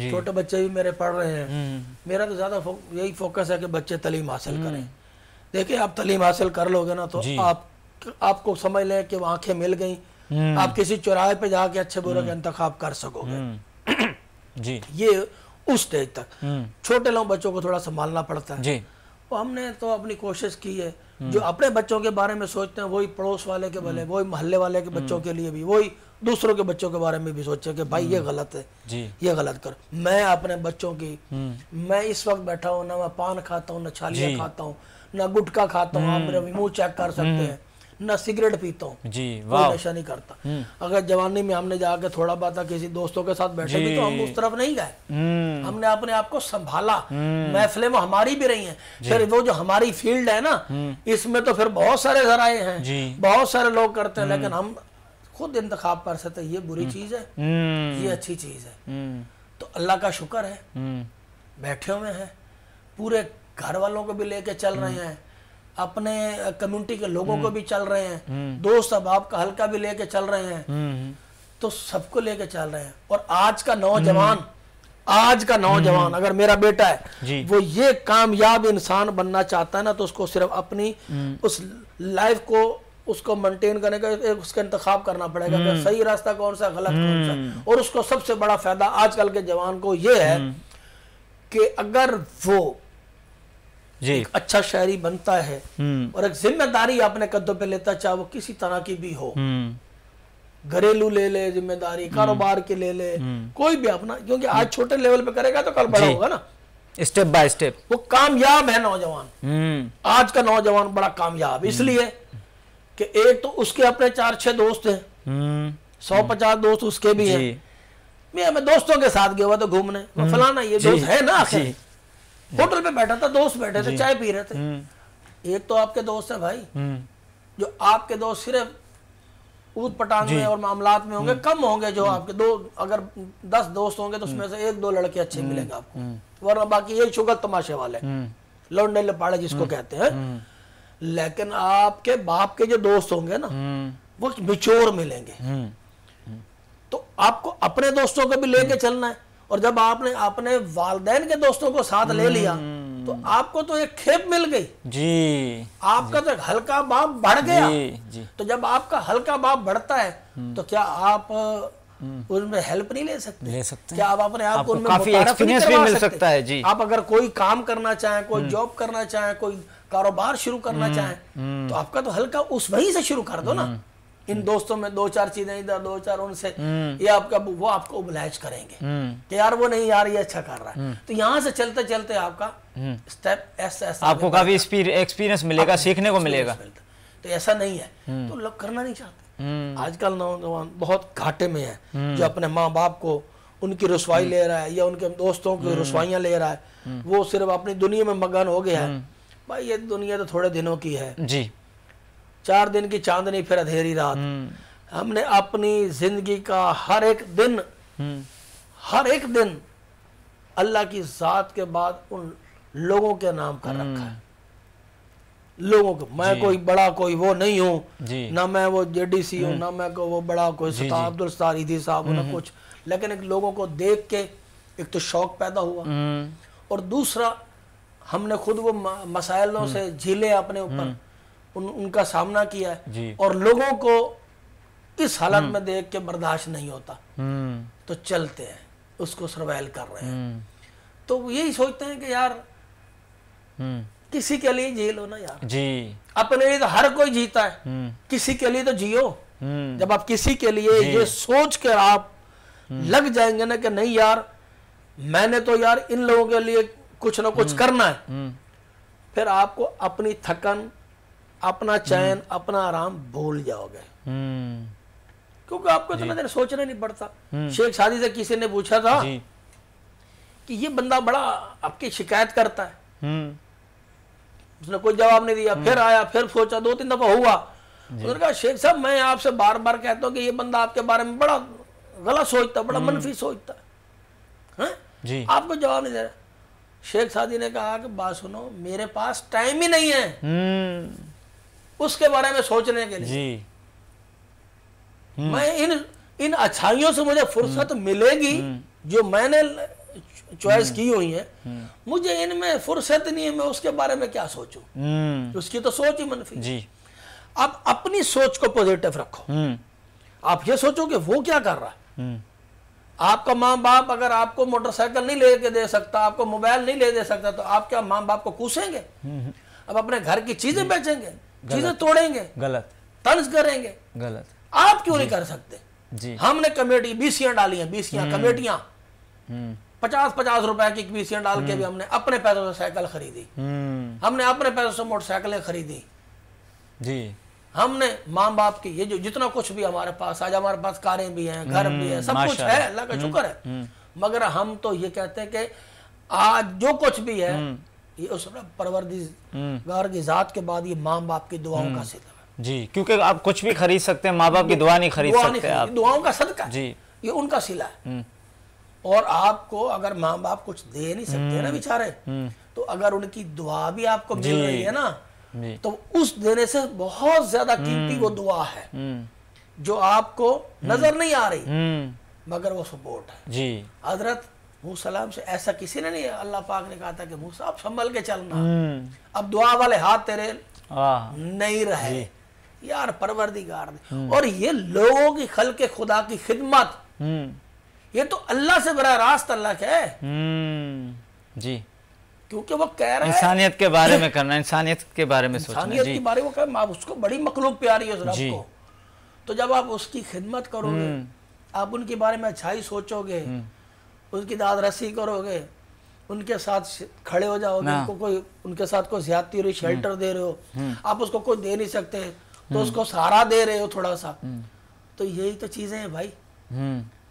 छोटे बच्चे भी मेरे पढ़ रहे हैं। मेरा तो ज्यादा यही फोकस है कि बच्चे तालीम हासिल करें। देखिए आप तालीम हासिल कर लोगे ना तो आपको समझ लें कि आंखें मिल गई, आप किसी चौराहे पे जाके अच्छे बुरे का इंतखाब कर सकोगे जी। ये उस स्टेज तक छोटे लोग बच्चों को थोड़ा संभालना पड़ता है जी। तो हमने तो अपनी कोशिश की है, जो अपने बच्चों के बारे में सोचते हैं वही पड़ोस वाले के भले, वही मोहल्ले वाले के बच्चों के लिए भी, वही दूसरों के बच्चों के बारे में भी सोचे कि भाई ये गलत है जी, ये गलत कर। मैं अपने बच्चों की, मैं इस वक्त बैठा हूँ ना मैं पान खाता हूँ, ना छालियाँ खाता हूँ, ना गुटखा खाता हूँ, आप मेरा मुंह चेक कर सकते हैं, ना सिगरेट पीता हूँ जी, कोई नशा नहीं करता। अगर जवानी में हमने जाके थोड़ा बात किसी दोस्तों के साथ बैठे भी तो हम उस तरफ नहीं गए, हमने अपने आप को संभाला। महफिलें में हमारी भी रही हैं, फिर वो जो हमारी फील्ड है ना इसमें तो फिर बहुत सारे जराए हैं, बहुत सारे लोग करते हैं, लेकिन हम खुद इंतखाब कर सकते, ये बुरी चीज है, ये अच्छी चीज है। तो अल्लाह का शुक्र है बैठे हुए हैं, पूरे घर वालों को भी लेके चल रहे हैं, अपने कम्युनिटी के लोगों को भी चल रहे हैं, दोस्त अहबाब का हल्का भी लेके चल रहे हैं, तो सबको लेके चल रहे हैं। और आज का नौजवान अगर मेरा बेटा है वो ये कामयाब इंसान बनना चाहता है ना तो उसको सिर्फ अपनी उस लाइफ को उसको मेंटेन करने का उसका इंतखाब करना पड़ेगा कि सही रास्ता कौन सा, गलत कौन सा। और उसको सबसे बड़ा फायदा आजकल के जवान को ये है कि अगर वो एक अच्छा शहरी बनता है और एक जिम्मेदारी अपने कदों पे लेता, चाहे वो किसी तरह की भी हो, घरेलू ले ले जिम्मेदारी, कारोबार की ले ले, कोई भी अपना, क्योंकि आज छोटे लेवल पे करेगा तो कल बड़ा होगा ना, स्टेप बाय स्टेप। वो कामयाब है नौजवान। आज का नौजवान बड़ा कामयाब इसलिए कि एक तो उसके अपने 4-6 दोस्त हैं, 150 दोस्त उसके भी हैं। मैं दोस्तों के साथ गया हुआ तो घूमने, फलाना ये दोस्त है ना, आखिर होटल पे बैठा था, दोस्त बैठे थे, चाय पी रहे थे। एक तो आपके दोस्त है भाई, जो आपके दोस्त सिर्फ ऊट पटांग में और मामलात में होंगे, कम होंगे जो आपके अगर 10 दोस्त होंगे तो उसमें से 1-2 लड़के अच्छे मिलेंगे आपको, वरना बाकी यही शुगर तमाशे वाले लौंडे लपाड़े जिसको कहते हैं। लेकिन आपके बाप के जो दोस्त होंगे ना वो मिच्योर मिलेंगे। तो आपको अपने दोस्तों को भी लेके चलना है, और जब आपने अपने वालिदैन के दोस्तों को साथ ले लिया तो आपको तो एक खेप मिल गई जी, आपका तो हल्का बाप बढ़ गया जी। तो जब आपका हल्का बाप बढ़ता है तो क्या आप उनमें हेल्प नहीं ले सकते? क्या आप अपने आप को उनमें काफी एक्सपीरियंस भी मिल सकता है जी। आप अगर कोई काम करना चाहें, कोई जॉब करना चाहें, कोई कारोबार शुरू करना चाहें तो आपका तो हल्का उस वहीं से शुरू कर दो ना। इन दोस्तों में 2-4 चीजें इधर, 2-4 उनसे, ये आपका वो आपको ओबलाइज करेंगे कि यार वो नहीं, यार ये अच्छा कर रहा है। तो यहाँ से चलते चलते आपका स्टेप ऐसा आपको काफी एक्सपीरियंस मिलेगा, सीखने को मिलेगा। तो ऐसा नहीं है तो लोग करना नहीं चाहते। आजकल नौजवान बहुत घाटे में है, जो अपने माँ बाप को उनकी रुसवाई ले रहा है या उनके दोस्तों की रुसवाइयां ले रहा है, वो सिर्फ अपनी दुनिया में मगन हो गया है। भाई ये दुनिया तो थोड़े दिनों की है जी, 4 दिन की चांदनी फिर अंधेरी रात। हमने अपनी जिंदगी का हर एक दिन अल्लाह की जात के बाद उन लोगों के नाम कर रखा है। लोगों को, मैं कोई बड़ा कोई वो नहीं हूँ ना, मैं वो जेडीसी हूँ ना, मैं को वो बड़ा कोई अब्दुल सारिदी साहब ना कुछ, लेकिन एक लोगों को देख के एक तो शौक पैदा हुआ, और दूसरा हमने खुद वो मसाइलों से झीले अपने ऊपर, उनका सामना किया है, और लोगों को इस हालत में देख के बर्दाश्त नहीं होता, तो चलते हैं, उसको सर्वाइव कर रहे हैं। तो यही सोचते हैं कि यार किसी के लिए जी लो ना यार जी, अपने लिए तो हर कोई जीता है, किसी के लिए तो जियो। जब आप किसी के लिए ये सोच कर आप लग जाएंगे ना कि नहीं यार मैंने तो यार इन लोगों के लिए कुछ ना कुछ करना है, फिर आपको अपनी थकन, अपना चैन, अपना आराम भूल जाओगे, क्योंकि आपको इतना देर सोचना नहीं पड़ता। शेख सादी से किसी ने पूछा था कि ये बंदा बड़ा आपकी शिकायत करता है, उसने कोई जवाब नहीं दिया। फिर आया, फिर सोचा, 2-3 दफा हुआ, उसने कहा शेख साहब मैं आपसे बार बार कहता हूँ कि ये बंदा आपके बारे में बड़ा गलत सोचता, बड़ा मनफी सोचता है, आपको जवाब नहीं दे रहा। शेख सादी ने कहा कि बात सुनो, मेरे पास टाइम ही नहीं है उसके बारे में सोचने के लिए, मैं इन अच्छाइयों से मुझे फुर्सत मिलेगी जो मैंने चॉइस की हुई है, मुझे इनमें फुर्सत नहीं है, मैं उसके बारे में क्या सोचूं, उसकी तो सोच ही मनफी जी। आप अपनी सोच को पॉजिटिव रखो, आप ये सोचो कि वो क्या कर रहा है। आपका माँ बाप अगर आपको मोटरसाइकिल नहीं लेके दे सकता, आपको मोबाइल नहीं ले दे सकता, तो आप क्या माँ बाप को कूसेंगे? अब अपने घर की चीजें बेचेंगे, चीजें तोड़ेंगे, गलत तंज करेंगे, गलत। आप क्यों नहीं कर सकते जी? हमने कमेटी बीसियां डाली हैं, बीसियां कमेटियां, 50-50 रुपए की बीसियां डाल के भी हमने अपने पैसों से साइकिल खरीदी, हमने अपने पैसों से मोटरसाइकिलें खरीदी जी। हमने माँ बाप की ये जो जितना कुछ भी हमारे पास, आज हमारे पास कारें भी हैं, घर भी है, सब कुछ है, अल्लाह का शुक्र है। मगर हम तो ये कहते हैं कि आज जो कुछ भी है ये उस परवरदिगार की जात के बाद ये माँ बाप की दुआओं का सिला है जी, क्योंकि आप कुछ भी खरीद सकते हैं, माँ बाप की दुआ नहीं खरीद सकते आप, दुआओं का सदका जी, ये उनका सिला है। और आपको अगर माँ बाप कुछ दे नहीं सकते ना बेचारे, तो अगर उनकी दुआ भी आपको मिल रही है ना, तो उस देने से बहुत ज्यादा कीमती वो दुआ है जो आपको नजर नहीं आ रही, मगर वो सपोर्ट है जी। हजरत मूसा सलाम से ऐसा किसी ने नहीं, अल्लाह पाक ने कहा था कि मूसा आप संभल के चलना, अब दुआ वाले हाथ तेरे नहीं रहे यार, परवरदिगार ने। और ये लोगों की खल्के खुदा की खिदमत, ये तो अल्लाह से बड़ा रास्त अल्लाह के है जी, क्योंकि वो कह रहा है इंसानियत के बारे में करना, इंसानियत के बारे में सोचना, इंसानियत के बारे में वो कह, उसको बड़ी मखलूक प्यारी है उस रब को, तो जब आप उसकी खिदमत करोगे, आप उनके बारे में अच्छाई सोचोगे, उसकी दाद रसी करोगे, उनके साथ खड़े हो जाओगे, उनको कोई उनके साथ कोई ज्यादती हो रही, शेल्टर दे रहे हो, आप उसको कोई दे नहीं सकते तो उसको सहारा दे रहे हो थोड़ा सा, तो यही तो चीजें हैं भाई,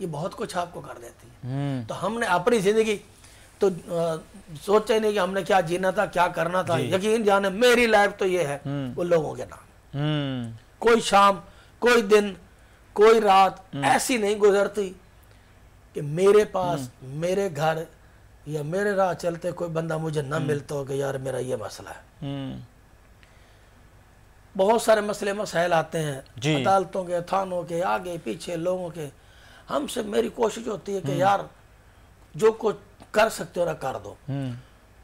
ये बहुत कुछ आपको कर देती है। तो हमने अपनी जिंदगी तो सोचा ही नहीं कि हमने क्या जीना था, क्या करना था, यकीन जाने मेरी लाइफ तो ये है वो लोगों के नाम। कोई शाम, कोई दिन, कोई रात ऐसी नहीं गुजरती कि मेरे पास, मेरे घर या मेरे राह चलते कोई बंदा मुझे ना मिलता हो कि यार मेरा ये मसला है। बहुत सारे मसले मसाइल आते हैं अदालतों के, थानों के, आगे पीछे लोगों के, हमसे मेरी कोशिश होती है कि यार जो कुछ कर सकते हो ना कर दो।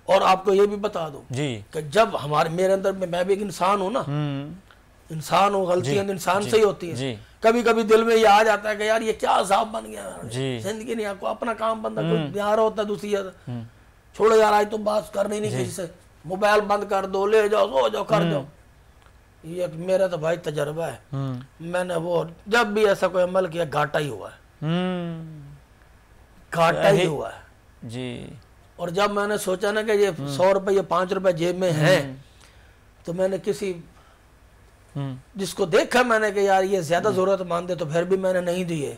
और आपको ये भी बता दो कि जब हमारे मेरे अंदर मैं भी एक इंसान हूं ना, इंसान हूँ, गलतियां इंसान से ही होती है, कभी कभी दिल में ये आ जाता है कि यार ये क्या अजाब बन गया जिंदगी, नहीं आपको अपना काम बंदा कोई बिहार होता है, दूसरी छोड़ो यार आज तुम बात करनी नहीं किसी से, मोबाइल बंद कर दो, ले जाओ, सो जाओ, कर जाओ। ये मेरा तो भाई तजर्बा है, मैंने वो जब भी ऐसा कोई अमल किया घाटा ही हुआ है, घाटा ही हुआ है जी। और जब मैंने सोचा ना कि ये 100 रुपए या 5 रुपए जेब में है, तो मैंने किसी जिसको देखा मैंने कि यार ये ज्यादा जरूरतमंद है, तो फिर भी मैंने नहीं दिए,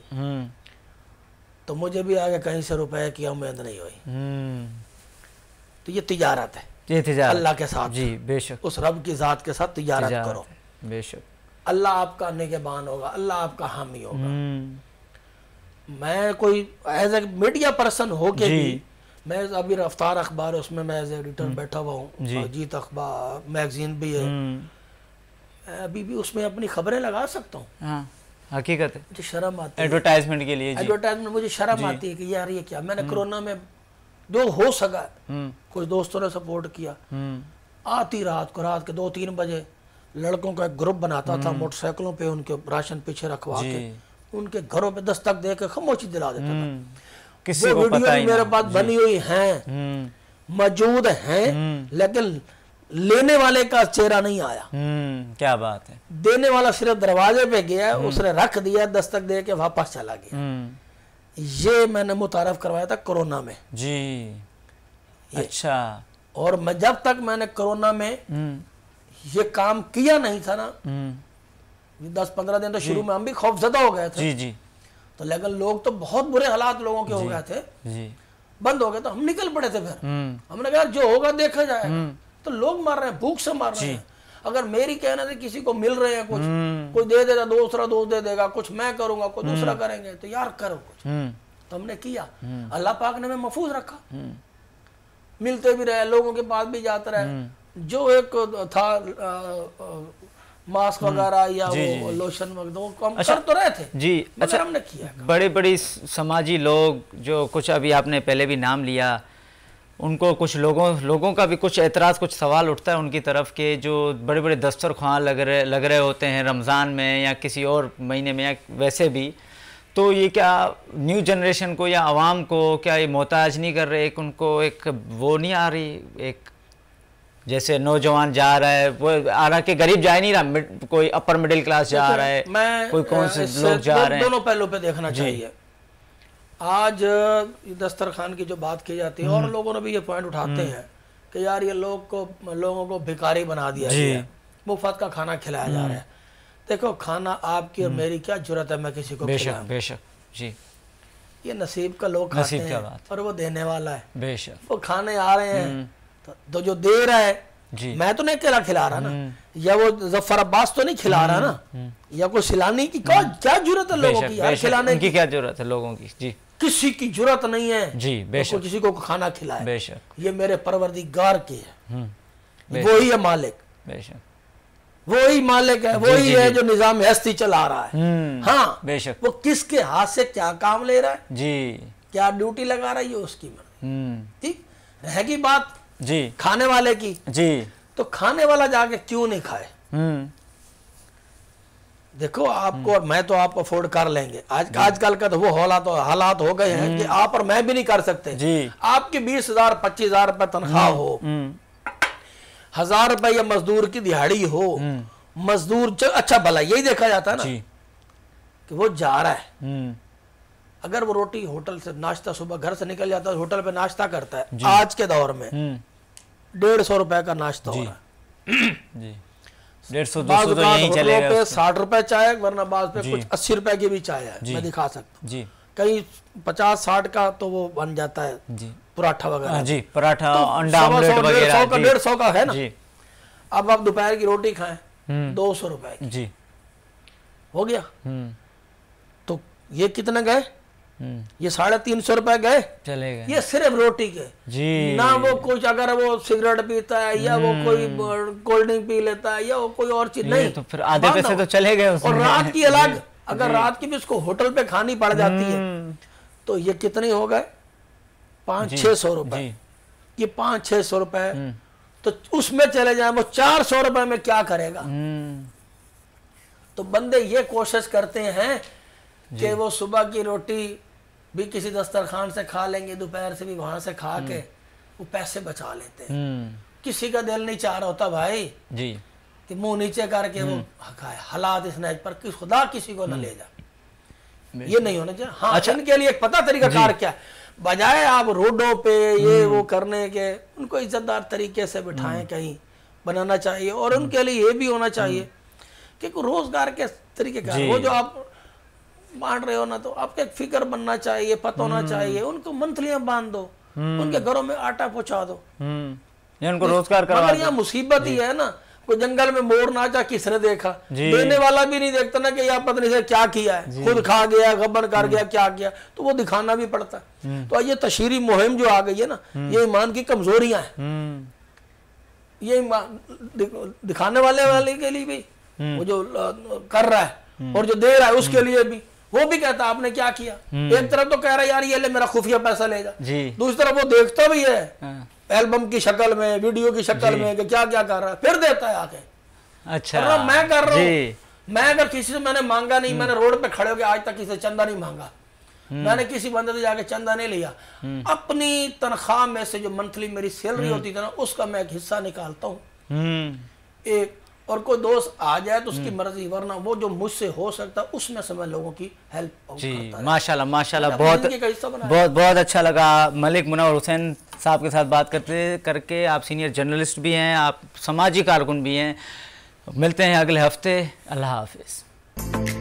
तो मुझे भी आगे कहीं से रुपए की उम्मीद नहीं हुई। तो ये तिजारत है, ये तिजारत अल्लाह के साथ जी, बेशक उस रब की जात के साथ तिजारत करो, बेशक अल्लाह आपका निगहबान होगा, अल्लाह आपका हामी होगा। मैं कोई एज ए मीडिया पर्सन हो के भी, मैं अभी रफ्तार अखबार है उसमें मैं एज एडिटर बैठा हुआ हूँ, अजीत अखबार मैगजीन भी है, अभी भी उसमें अपनी खबरें लगा सकता हूँ। हकीकत है, मुझे शर्म आती है एडवर्टाइजमेंट के लिए। एडवर्टाइजमेंट मुझे शर्म आती है कि यार ये क्या। मैंने कोरोना में जो हो सका कुछ दोस्तों ने सपोर्ट किया। आती रात को, रात के 2-3 बजे लड़कों का एक ग्रुप बनाता था, मोटरसाइकिलों पे उनके राशन पीछे रखवा के उनके घरों पे दस्तक दे के खामोशी दिला देता था। किसी वो को वीडियो पता ही मेरे ना। पास बनी हुई हैं, मौजूद हैं, लेकिन लेने वाले का चेहरा नहीं आया। क्या बात है। देने वाला सिर्फ दरवाजे पे गया, उसने रख दिया, दस्तक दे के वापस चला गया। ये मैंने मुतारफ करवाया था कोरोना में जी। अच्छा। और मैं जब तक मैंने कोरोना में ये काम किया नहीं था ना, 10-15 दिन तो शुरू में हम भी खौफजदा हो गए थे। जी जी। तो लेकिन लोग तो बहुत बुरे हालात लोगों के हो गए थे, जी। बंद हो गए, तो हम निकल पड़े थे। फिर हमने कहा जो होगा देखा जाएगा। तो लोग मार रहे हैं, भूख से मार रहे हैं। अगर मेरी कहने से किसी को मिल रहे हैं कुछ, कोई दे देगा, दूसरा दोस्त दे देगा, कुछ मैं करूंगा, कोई दूसरा करेंगे, तो यार करो कुछ। तो हमने किया, अल्लाह पाक ने हमें महफूज रखा। मिलते भी रहे, लोगों के पास भी जाते रहे। जो एक था मास्क वगैरह या वो लोशन वगैरह वो कम कर तो रहे थे जी। अच्छा, हमने किया। बड़े बड़ी समाजी लोग जो कुछ अभी आपने पहले भी नाम लिया, उनको कुछ लोगों का भी कुछ एतराज़, कुछ सवाल उठता है उनकी तरफ के जो बड़े बड़े दस्तरख्वान लग रहे होते हैं रमज़ान में या किसी और महीने में या वैसे भी, तो ये क्या न्यू जनरेशन को या आवाम को क्या ये मोहताज नहीं कर रहे? एक उनको एक वो नहीं आ रही, एक जैसे नौजवान जा रहा है, वो आ रहा कि गरीब जा ही नहीं रहा, कोई अपर मिडिल क्लास जा रहा है, कोई कौन से लोग जा रहे हैं। दोनों पहलू पे देखना चाहिए। आज दस्तरखान की जो बात की जाती है और लोगों ने भी ये पॉइंट उठाते हैं कि यार ये लोगों को भिखारी बना दिया गया, मुफ्त का खाना खिलाया जा रहा है। देखो, खाना आपकी और मेरी क्या जरूरत है मैं किसी को खिलाऊं? बेशक जी। ये नसीब का लोग खाते हैं और वो देने वाला है। बेशक। वो खाने आ रहे हैं तो जो दे रहा है जी। मैं तो नहीं खिला रहा ना, या वो जफर अब्बास तो नहीं खिला रहा ना, या कोई सिलानी की क्या जरूरत है लोगों की यार, खिलाने की क्या जरूरत है लोगों की जी? किसी की जरूरत नहीं है जी। बेशक। किसी को खाना खिलाए, बेशक। ये मेरे परवरदिगार की है, वही है मालिक। बेशक। वही मालिक है, वही है जो निजाम हस्ती चला रहा है। हाँ बेशक। वो किसके हाथ से क्या काम ले रहा है जी, क्या ड्यूटी लगा रहा है, ये उसकी मर्जी। ठीक रहेगी बात जी खाने वाले की जी, तो खाने वाला जाके क्यों नहीं खाए? देखो, आपको और मैं तो आप अफोर्ड कर लेंगे। आजकल का तो वो हालात हो गए हैं कि आप और मैं भी नहीं कर सकते जी। आपकी 20,000 25,000 रुपए तनख्वाह हो, 1,000 रुपए या मजदूर की दिहाड़ी हो, मजदूर अच्छा भला यही देखा जाता है ना कि वो जा रहा है, अगर वो रोटी होटल से नाश्ता सुबह घर से निकल जाता है, होटल पे नाश्ता करता है, आज के दौर में 150 रुपए का नाश्ता हो रहा है जी। 150-200 तो यही चलेगा। पे 60 रुपए चाय, वरना बाद पे कुछ 80 रुपए की भी चाय है, मैं दिखा सकता हूँ जी। कहीं 50-60 का तो वो बन जाता है जी, पराठा वगैरह जी, पराठा तो अंडा ऑमलेट वगैरह 150 का है ना जी। अब आप दोपहर की रोटी खाएं 200 रुपए की जी, हो गया। तो ये कितने गए? ये 350 रुपए गए, चले गए। ये सिर्फ रोटी के जी, ना वो कुछ अगर वो सिगरेट पीता है या वो कोई कोल्ड ड्रिंक पी लेता है या वो कोई और चीज नहीं, तो फिर आधे पैसे तो चले गए उसमें। और रात की अलग, अगर रात की भी उसको होटल पे खानी पड़ जाती है तो ये कितने हो गए? 500-600 रुपए। ये 500-600 रुपए तो उसमें चले जाए, वो 400 रुपए में क्या करेगा? तो बंदे ये कोशिश करते हैं कि वो सुबह की रोटी भी किसी दस्तरखान से खा लेंगे, दोपहर से भी वहां से खा के वो पैसे बचा लेते हैं। किसी का दिल नहीं चाह रहा होता भाई जी कि मुंह नीचे करके वो खाए। हालात इस नज पर कि खुदा किसी को न ले जा, ये नहीं होना चाहिए। हाँ अच्छा, इनके लिए एक पता तरीका कार क्या, बजाय आप रोडों पे ये वो करने के, उनको इज्जतदार तरीके से बिठाएं, कहीं बनाना चाहिए। और उनके लिए ये भी होना चाहिए कि रोजगार के तरीके का, वो जो आप बांट रहे हो ना, तो आपके फिक्र बनना चाहिए, पता होना चाहिए। उनको मंथलियां बांध दो, उनके घरों में आटा पहुंचा दो, उनको रोजगार करवा दो। मगर यहाँ मुसीबत ही है ना, कोई जंगल में मोर नाचा किसने देखा? देने वाला भी नहीं देखता ना कि यह पत्नी से क्या किया है, खुद खा गया, गबन कर गया, क्या किया, तो वो दिखाना भी पड़ता है। तो ये तशहीरी मुहिम जो आ गई है ना, ये ईमान की कमजोरियां हैं। ये दिखाने वाले के लिए भी वो जो कर रहा है और जो दे रहा है उसके लिए भी वो भी कहता है आपने क्या किया। एक तरफ तो कह रहा है यार ये ले मेरा खुफिया पैसा लेगा, दूसरी तरफ वो देखता भी है एल्बम की शक्ल में, वीडियो की शक्ल में कि क्या क्या कर रहा है, फिर देता है आके। अच्छा मैं कर रहा हूँ, मैं अगर किसी से मैंने मांगा नहीं, मैंने रोड पे खड़े होकर आज तक किसी से चंदा नहीं मांगा, मैंने किसी बंदे से जाके चंदा नहीं लिया। अपनी तनख्वाह में से जो मंथली मेरी सैलरी होती थी ना उसका मैं एक हिस्सा निकालता हूँ एक, और कोई दोस्त आ जाए तो उसकी मर्जी, वरना वो जो मुझसे हो सकता है उसमें से मैं लोगों की हेल्प जी। माशाल्लाह माशाल्लाह, बहुत बहुत अच्छा लगा मलिक मुनव्वर हुसैन साहब के साथ बात करके। आप सीनियर जर्नलिस्ट भी हैं, आप समाजी कारकुन भी हैं। मिलते हैं अगले हफ्ते। अल्लाह हाफिज़।